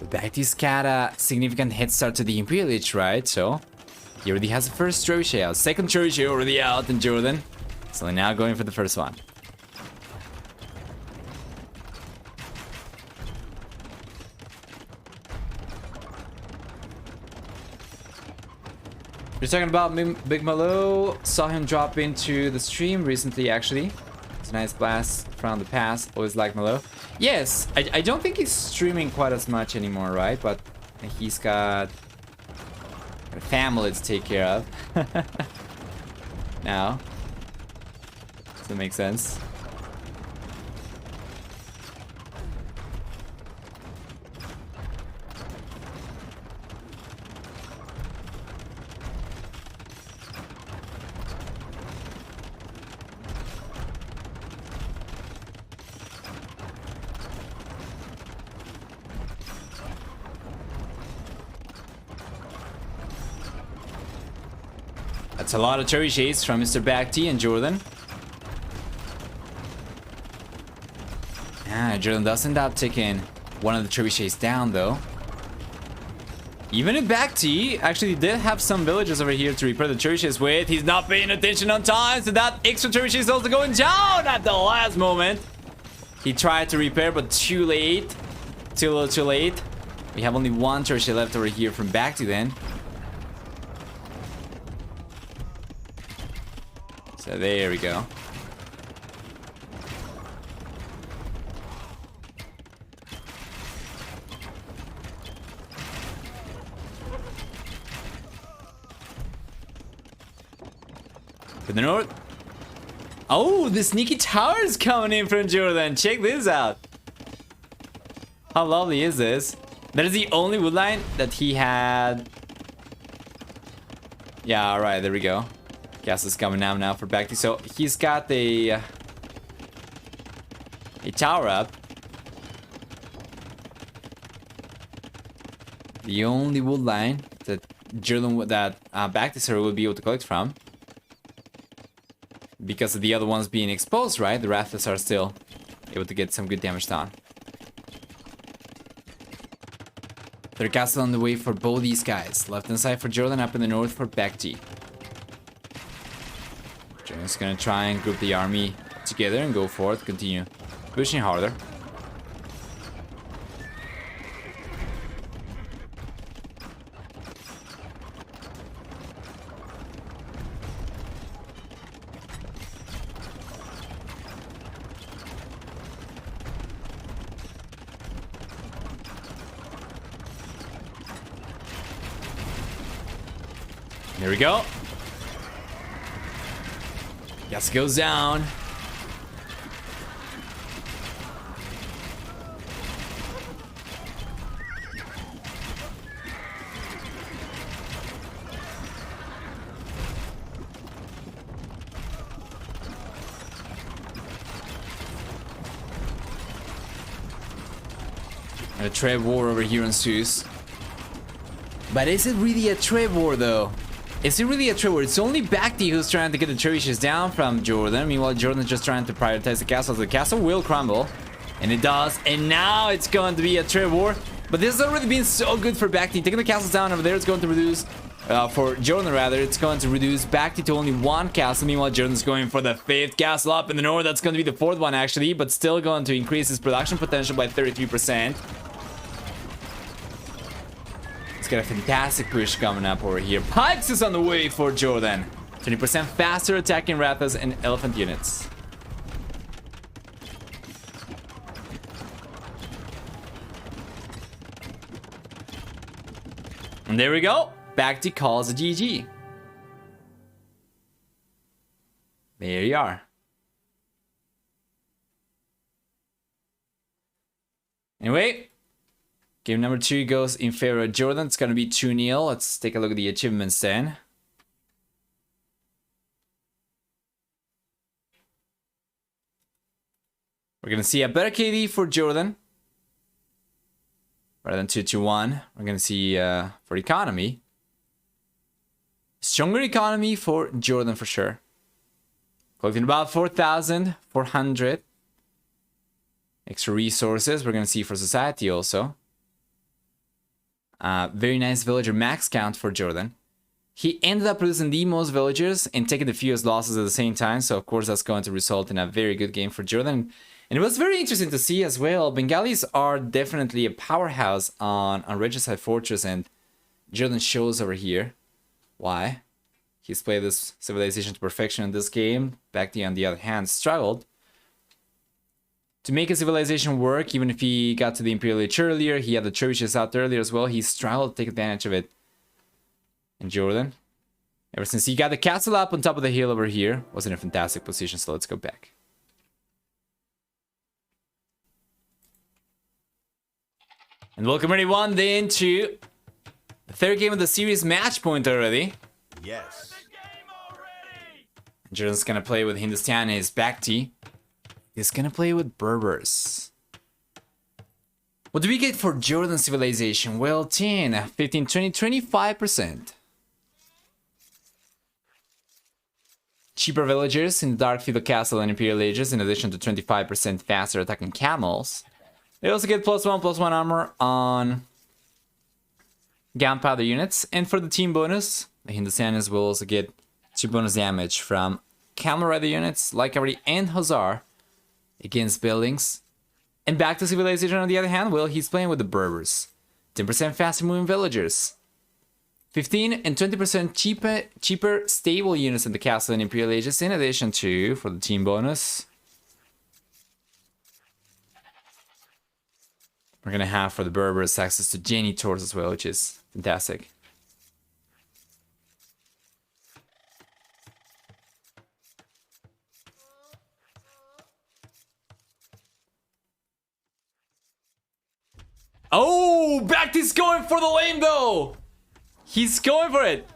S1: BacT's got a significant head start to the Imperial Age, right? So, he already has the first trebuchet out. Second trebuchet already out in JorDan. So now going for the first one. You're talking about Big Malo. Saw him drop into the stream recently, actually. It's a nice blast from the past. Always like Malo. Yes, I don't think he's streaming quite as much anymore, right? But he's got a family to take care of. Now. Does that make sense? That's a lot of trebuchets from Mr. BacT and JorDan. JorDan does end up taking one of the trebuchets down, though. Even if BacT actually did have some villages over here to repair the trebuchets with, he's not paying attention on time, so that extra trebuchet is also going down at the last moment. He tried to repair, but too late. Too little, too late. We have only 1 trebuchet left over here from BacT then. So there we go. To the north. Oh, the sneaky tower is coming in from JorDan. Check this out. How lovely is this? That is the only wood line that he had. Yeah, alright, there we go. Gas is coming down now for BacT. So he's got a tower up. The only wood line that JorDan, that BacT server will be able to collect from. Because of the other ones being exposed, right? The Ratha's are still able to get some good damage done. Third castle on the way for both these guys. Left hand side for JorDan, up in the north for BacT. JorDan's gonna try and group the army together and go forth, continue pushing harder. There we go. Gas goes down. A trade war over here ensues. But is it really a trade war though? Is it really a trade war? It's only BacT who's trying to get the trebuchets down from JorDan. Meanwhile, JorDan's just trying to prioritize the castle. The castle will crumble And it does. And now it's going to be a trade war. But this has already been so good for BacT. Taking the castles down over there is going to reduce... for JorDan, rather, it's going to reduce BacT to only 1 castle. Meanwhile, JorDan's going for the 5th castle up in the north. That's going to be the 4th one, actually. But still going to increase his production potential by 33%. He's got a fantastic push coming up over here. Pikes is on the way for JorDan. 20% faster attacking Rathas and elephant units. And there we go. BacT calls a GG. There you are. Anyway, game number 2 goes in favor of JorDan. It's going to be 2-0. Let's take a look at the achievements then. We're going to see a better KD for JorDan. Rather than 2-1. We're going to see for economy. Stronger economy for JorDan for sure. Collecting about 4,400 extra resources. We're going to see for society also. Very nice villager max count for JorDan. He ended up producing the most villagers and taking the fewest losses at the same time. So of course that's going to result in a very good game for JorDan. And it was very interesting to see as well. Bengalis are definitely a powerhouse on Regicide Fortress, and JorDan shows over here why. He's played this civilization to perfection in this game. BacT, on the other hand, struggled to make a civilization work. Even if he got to the Imperial Age earlier, he had the trebuchets out earlier as well. He struggled to take advantage of it. And JorDan, ever since he got the castle up on top of the hill over here, was in a fantastic position. So let's go back. And welcome everyone then to the 3rd game of the series, match point already.
S2: Yes.
S1: JorDan's gonna play with Hindustanis. BacT is gonna play with Berbers. What do we get for JorDan civilization? Well, 10, 15, 20, 25%. Cheaper villagers in the Dark Feudal Castle and Imperial Ages, in addition to 25% faster attacking camels. They also get +1/+1 armor on gunpowder units. And for the team bonus, the Hindustanis will also get 2 bonus damage from Camel Rider units, like Cavalry and Hussar against buildings. And BacT civilization, on the other hand, well, he's playing with the Berbers. 10% faster moving villagers. 15 and 20% cheaper stable units in the castle and Imperial Ages, in addition to, for the team bonus, we're gonna have for the Berbers access to Janitors as well, which is fantastic. Oh, BacT's going for the lane though. He's going for it.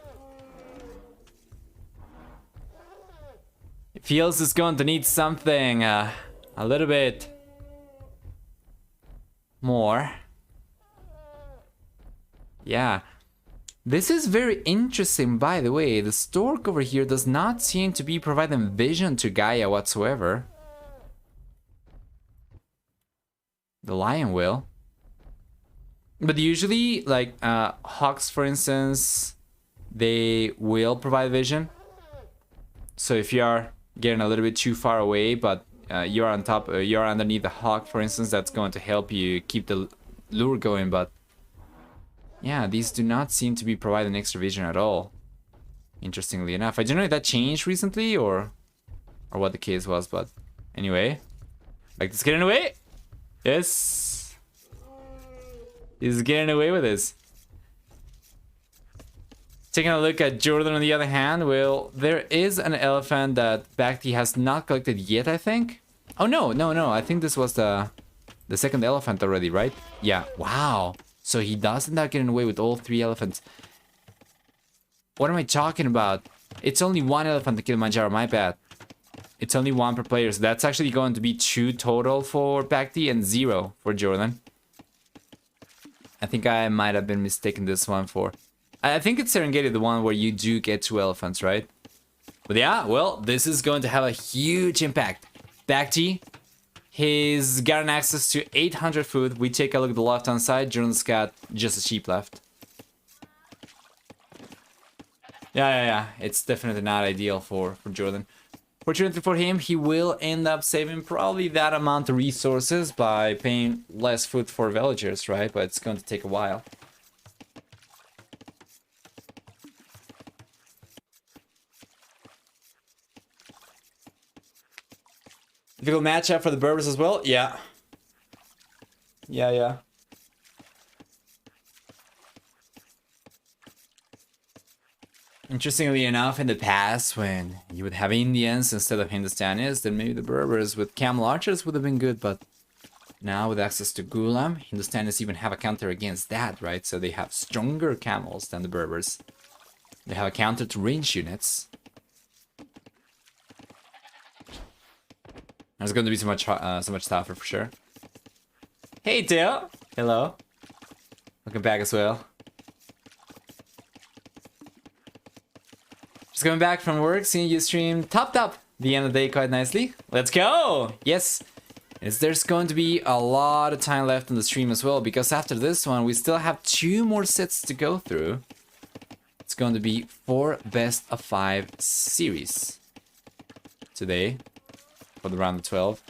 S1: It feels it's going to need something a little bit more. Yeah. This is very interesting, by the way. The Stork over here does not seem to be providing vision to Gaia whatsoever. The Lion will. But usually, like, Hawks, for instance, they will provide vision. So if you are getting a little bit too far away, but you're on top, you're underneath the Hawk, for instance, that's going to help you keep the lure going. But yeah, these do not seem to be providing extra vision at all, interestingly enough. I don't know if that changed recently or what the case was, but anyway. Like, it's getting away. Yes. He's getting away with this. Taking a look at JorDan on the other hand, well, there is an elephant that BacT has not collected yet, I think. Oh, no. I think this was the second elephant already, right? Yeah, wow. So he does end up getting away with all 3 elephants. What am I talking about? It's only 1 elephant to Kilimanjaro, my bad. It's only 1 per player, so that's actually going to be 2 total for BacT and 0 for JorDan. I think I might have been mistaken this one for... I think it's Serengeti, the one where you do get 2 elephants, right? But yeah, well, this is going to have a huge impact. BacT, He's gotten access to 800 food. We take a look at the left-hand side. JorDan's got just a sheep left. Yeah. It's definitely not ideal for JorDan. Fortunately for him, he will end up saving probably that amount of resources by paying less food for villagers, right? But it's going to take a while. Difficult matchup for the Berbers as well? Yeah. Yeah. Interestingly enough, in the past, when you would have Indians instead of Hindustanis, then maybe the Berbers with camel archers would have been good, but now with access to Ghulam, Hindustanis even have a counter against that, right? So they have stronger camels than the Berbers. They have a counter to range units. There's going to be so much tougher for sure. Hey, Dale. Hello. Welcome back as well. Just coming back from work, seeing you stream topped up the end of the day quite nicely. Let's go! Yes. There's going to be a lot of time left on the stream as well, because after this one, we still have 2 more sets to go through. It's going to be 4 best of 5 series today for the round of 12.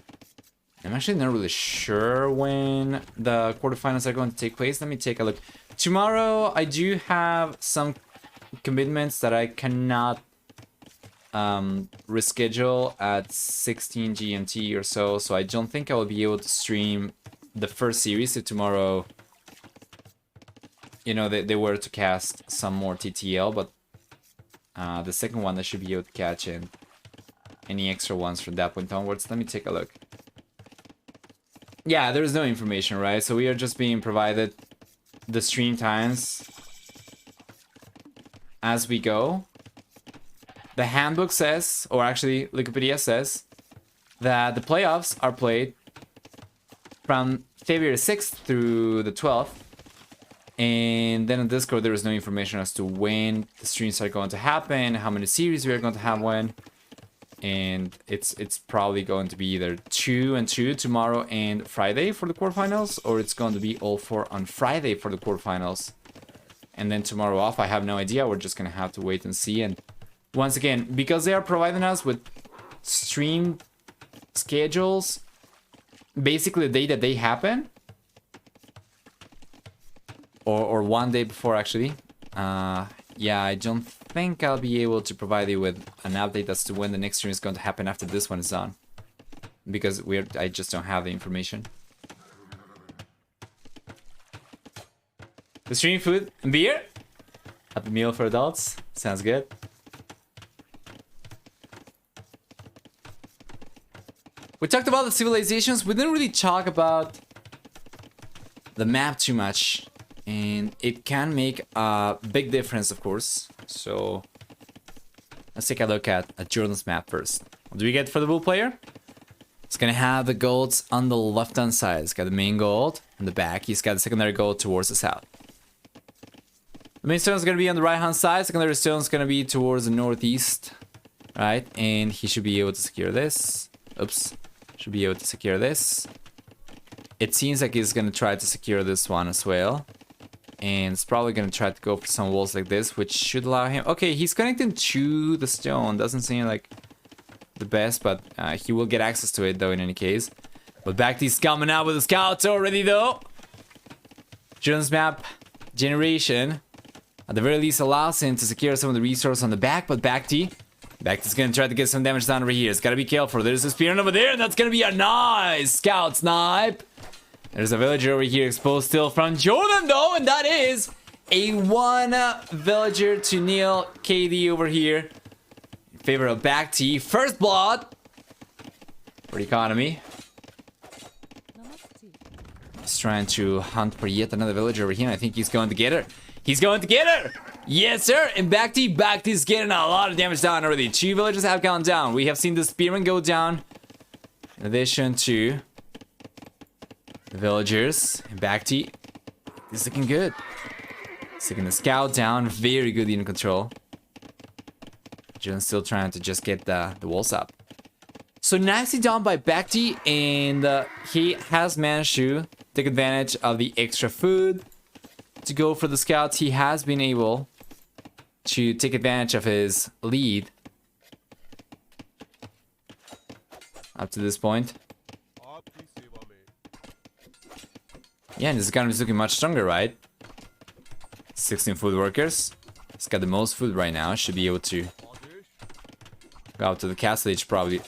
S1: I'm actually not really sure when the quarterfinals are going to take place. Let me take a look. Tomorrow, I do have some commitments that I cannot reschedule at 16 GMT or so, so I don't think I will be able to stream the first series. So tomorrow, you know, they were to cast some more TTL, but the second one I should be able to catch in any extra ones from that point onwards. Let me take a look. Yeah, there's no information, right? So we are just being provided the stream times as we go. The handbook says, or actually Wikipedia says, that the playoffs are played from February 6th through the 12th. And then on Discord there is no information as to when the streams are going to happen, how many series we are going to have when. And it's probably going to be either 2 and 2 tomorrow and Friday for the quarterfinals, or it's going to be all 4 on Friday for the quarterfinals. And then tomorrow off, I have no idea. We're just gonna have to wait and see. And once again, because they are providing us with stream schedules, basically the day that they happen, or one day before actually, yeah, I don't think I'll be able to provide you with an update as to when the next stream is going to happen after this one is on, because I just don't have the information. The stream food and beer. Happy meal for adults. Sounds good. We talked about the civilizations. We didn't really talk about the map too much, and it can make a big difference, of course. So let's take a look at JorDan's map first. What do we get for the bull player? It's gonna have the golds on the left-hand side. It's got the main gold in the back. He's got the secondary gold towards the south. The main stone is gonna be on the right-hand side. Secondary stone is gonna be towards the northeast, right? And he should be able to secure this. Oops. Should be able to secure this. It seems like he's gonna try to secure this one as well. And it's probably gonna try to go for some walls like this, which should allow him... Okay, he's connecting to the stone. Doesn't seem like the best, but he will get access to it though in any case. But BacT's coming out with the scouts already though. JorDan's map generation at the very least allows him to secure some of the resources on the back, but BacT's gonna try to get some damage down over here. It's gotta be careful. There's a spear over there, and that's gonna be a nice scout snipe. There's a villager over here exposed still from JorDan though, and that is a 1 villager to nil KD over here in favor of BacT. First blood for the economy. He's trying to hunt for yet another villager over here. I think he's going to get her. He's going to get her! Yes, sir! And BacT's getting a lot of damage down already. 2 villagers have gone down. We have seen the spearman go down. In addition to the villagers. And BacT is looking good. He's taking the scout down. Very good in control. JorDan's still trying to just get the walls up. So nicely done by BacT, and he has managed to take advantage of the extra food to go for the scouts. He has been able to take advantage of his lead up to this point. Yeah, and this economy is looking much stronger, right? 16 food workers. He's got the most food right now. Should be able to go out to the castle age probably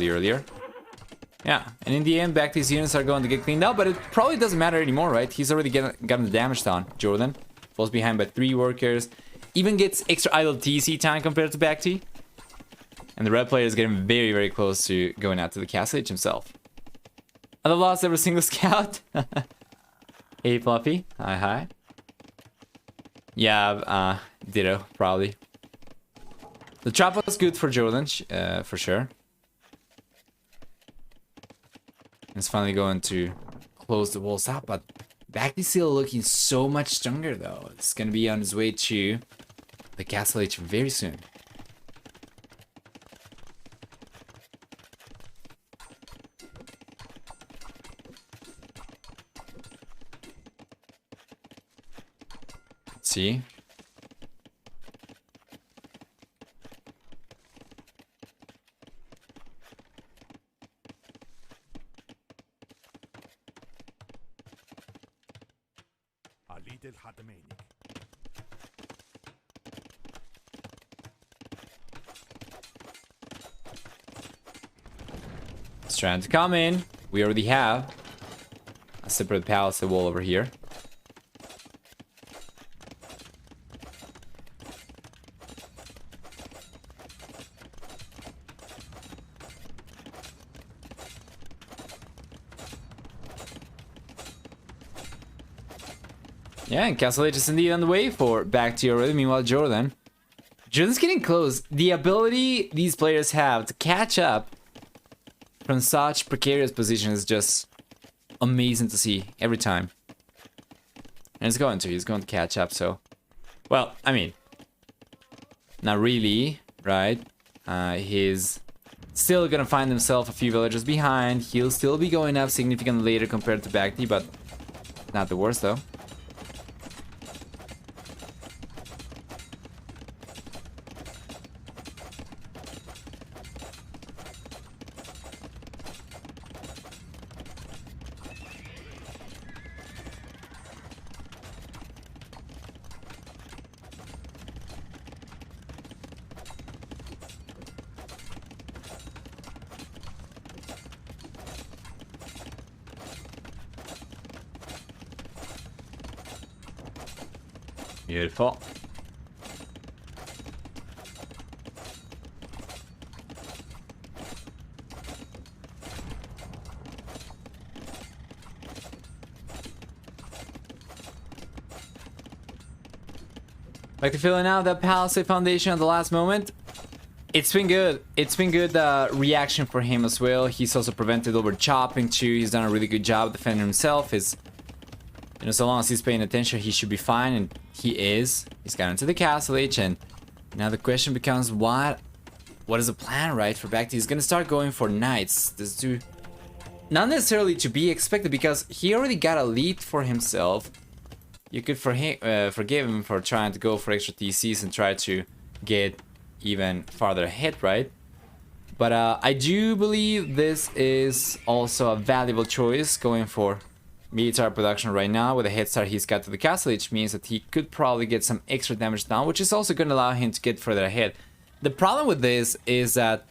S1: earlier. Yeah, and in the end, back these units are going to get cleaned out, but it probably doesn't matter anymore, right? He's already gotten the damage done. JorDan falls behind by 3 workers. Even gets extra idle TC time compared to BacT. And the red player is getting very, very close to going out to the castle age himself. I've lost every single scout. Hey, Fluffy. Hi. Yeah, ditto, probably. The trap was good for JorDan, for sure. It's finally going to close the walls out, but BacT is still looking so much stronger, though. It's going to be on his way to the castle age very soon. Let's see. It's trying to come in. We already have a separate palace wall over here. Yeah, and Castle Age is indeed on the way for BacT already. Meanwhile, JorDan's getting close. The ability these players have to catch up from such precarious position is just amazing to see every time. And he's going to catch up, so... Well, I mean... Not really, right? He's still gonna find himself a few villagers behind. He'll still be going up significantly later compared to BacT, but... Not the worst, though. Beautiful. Like to filling out that Palisade Foundation at the last moment. It's been good. It's been good reaction for him as well. He's also prevented over chopping too. He's done a really good job defending himself. You know, so long as he's paying attention, he should be fine, and he is. He's got into the castle age, and now the question becomes what is the plan, right, for BacT? He's gonna start going for knights. This is not necessarily to be expected because he already got a lead for himself. You could forgive him for trying to go for extra TCs and try to get even farther ahead, right? But I do believe this is also a valuable choice going for military production right now. With the head start he's got to the castle, which means that he could probably get some extra damage down, which is also going to allow him to get further ahead. The problem with this is that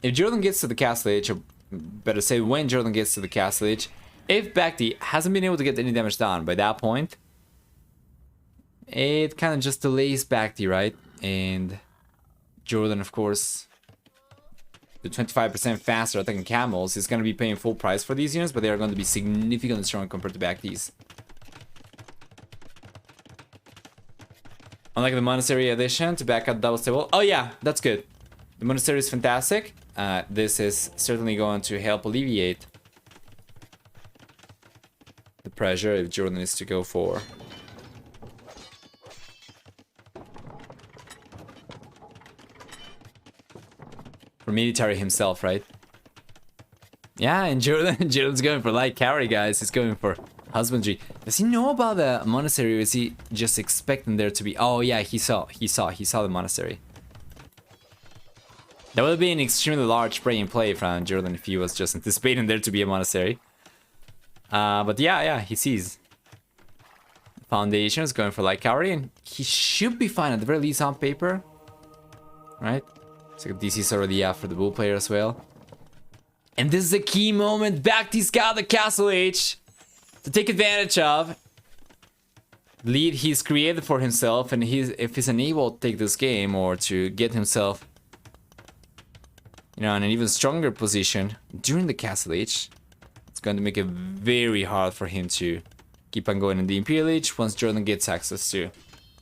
S1: if JorDan gets to the castle age, or better say when JorDan gets to the castle age, if BacT hasn't been able to get any damage down by that point, it kind of just delays BacT, right? And JorDan, of course, the 25% faster attacking camels is going to be paying full price for these units, but they are going to be significantly stronger compared to BacT's. Unlike the monastery addition to back up double stable. Oh yeah, that's good. The monastery is fantastic. This is certainly going to help alleviate the pressure if JorDan is to go for military himself, right? Yeah, and Jordan's going for light cavalry, guys. He's going for husbandry. Does he know about the monastery, or is he just expecting there to be? Oh yeah, he saw the monastery. That would be an extremely large spray in play from JorDan if he was just anticipating there to be a monastery. But yeah, he sees. Foundation is going for light cavalry, and he should be fine at the very least on paper. Right? So DC's already out for the bull player as well. And this is a key moment. BacT's got the castle age to take advantage of. Lead he's created for himself, and if he's unable to take this game or to get himself, you know, in an even stronger position during the castle age, it's going to make it very hard for him to keep on going in the Imperial Age once JorDan gets access to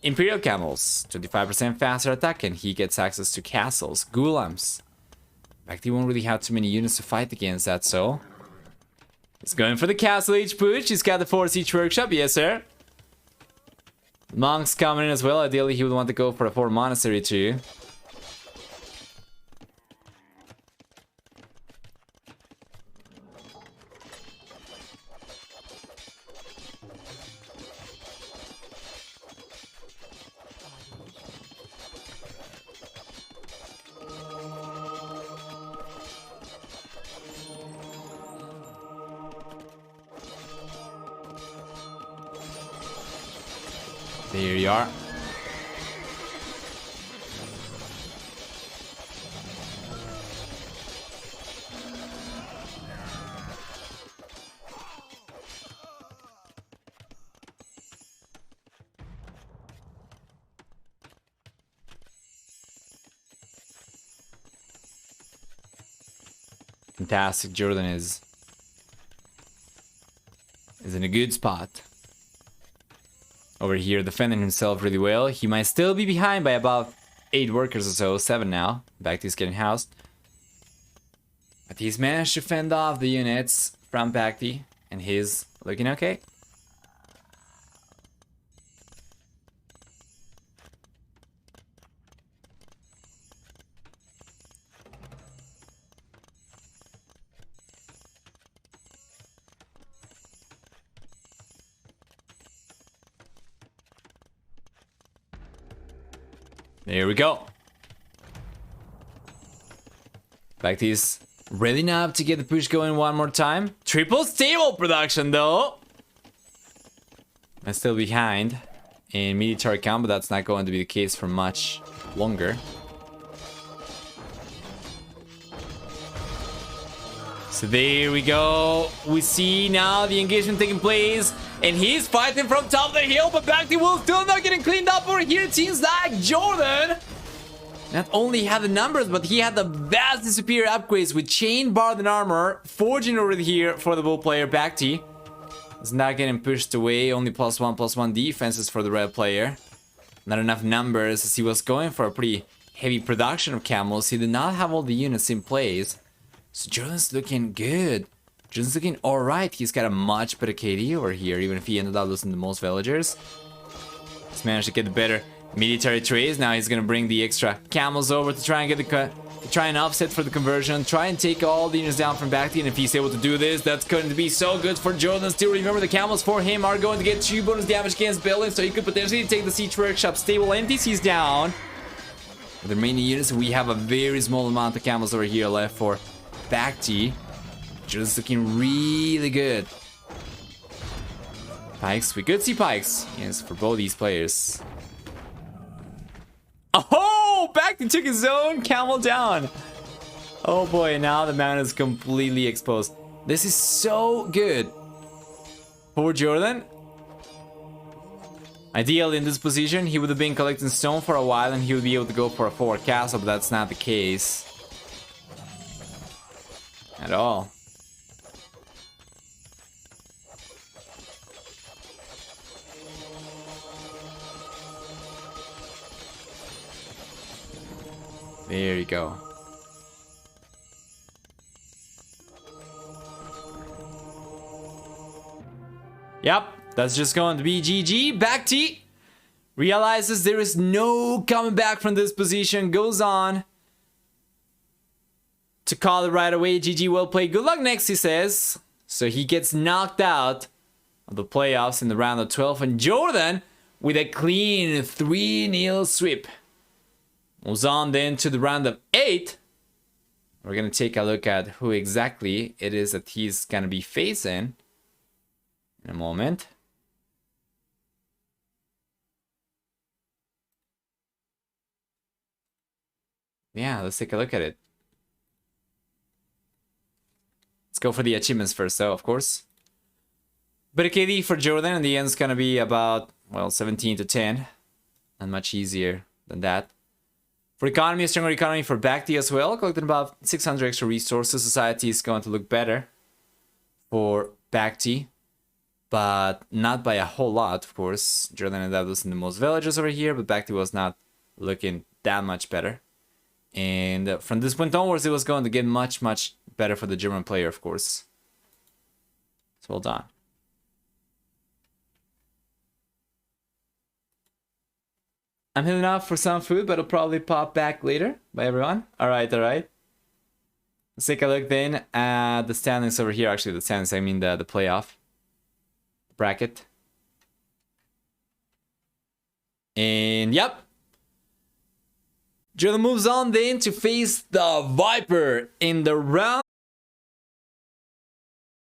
S1: Imperial Camels, 25% faster attack, and he gets access to castles, Gulams. In fact, he won't really have too many units to fight against that, so he's going for the castle age push. He's got the 4 siege workshop, yes sir. Monks coming in as well. Ideally, he would want to go for a 4 monastery too. There you are. Fantastic. JorDan is in a good spot. Over here, defending himself really well. He might still be behind by about 8 workers or so, 7 now. BacT's getting housed. But he's managed to fend off the units from BacT, and he's looking okay. There we go. BacT's ready now to get the push going one more time. Triple stable production though. I'm still behind in military count, but that's not going to be the case for much longer. So there we go. We see now the engagement taking place. And he's fighting from top of the hill, but BacT will still not getting cleaned up over here. It seems like JorDan not only had the numbers, but he had the vastly superior upgrades with chain, bard, and armor. Forging over here for the bull player. BacT is not getting pushed away. Only +1/+1 defenses for the red player. Not enough numbers as he was going for a pretty heavy production of camels. He did not have all the units in place. So JorDan's looking good. JorDan's looking alright. He's got a much better KD over here, even if he ended up losing the most villagers. He's managed to get the better military trays. Now he's gonna bring the extra camels over to try and get the try and offset for the conversion. Try and take all the units down from BacT, and if he's able to do this, that's going to be so good for JorDan. Still remember, the camels for him are going to get 2 bonus damage against buildings, so he could potentially take the siege workshop stable. NTC's down. With the remaining units, we have a very small amount of camels over here left for BacT. JorDan's looking really good. Pikes, we could see pikes. Yes, for both these players. Oh, BacT took his own camel down. Oh boy, now the mountain is completely exposed. This is so good for JorDan. Ideally, in this position, he would have been collecting stone for a while and he would be able to go for a forward castle, but that's not the case at all. There you go. Yep, that's just going to be GG. BacT realizes there is no coming back from this position, goes on to call it right away. GG, well played. Good luck next, he says. So he gets knocked out of the playoffs in the round of 12. And JorDan with a clean 3-0 sweep. Moves on then to the round of 8. We're going to take a look at who exactly it is that he's going to be facing in a moment. Yeah, let's take a look at it. Let's go for the achievements first, though, of course. But a KD for JorDan in the end is going to be about, well, 17 to 10. Not much easier than that. For economy, a stronger economy for BacT as well. Collecting about 600 extra resources. Society is going to look better for BacT, but not by a whole lot, of course. JorDan ended up losing the most villagers over here, but BacT was not looking that much better. And from this point onwards, it was going to get much, much better for the German player, of course. So well done. I'm heading off for some food, but it'll probably pop back later. Bye, everyone. All right. Let's take a look then at the standings over here. Actually, the standings, I mean the playoff bracket. And yep. JorDan moves on then to face the Viper in the round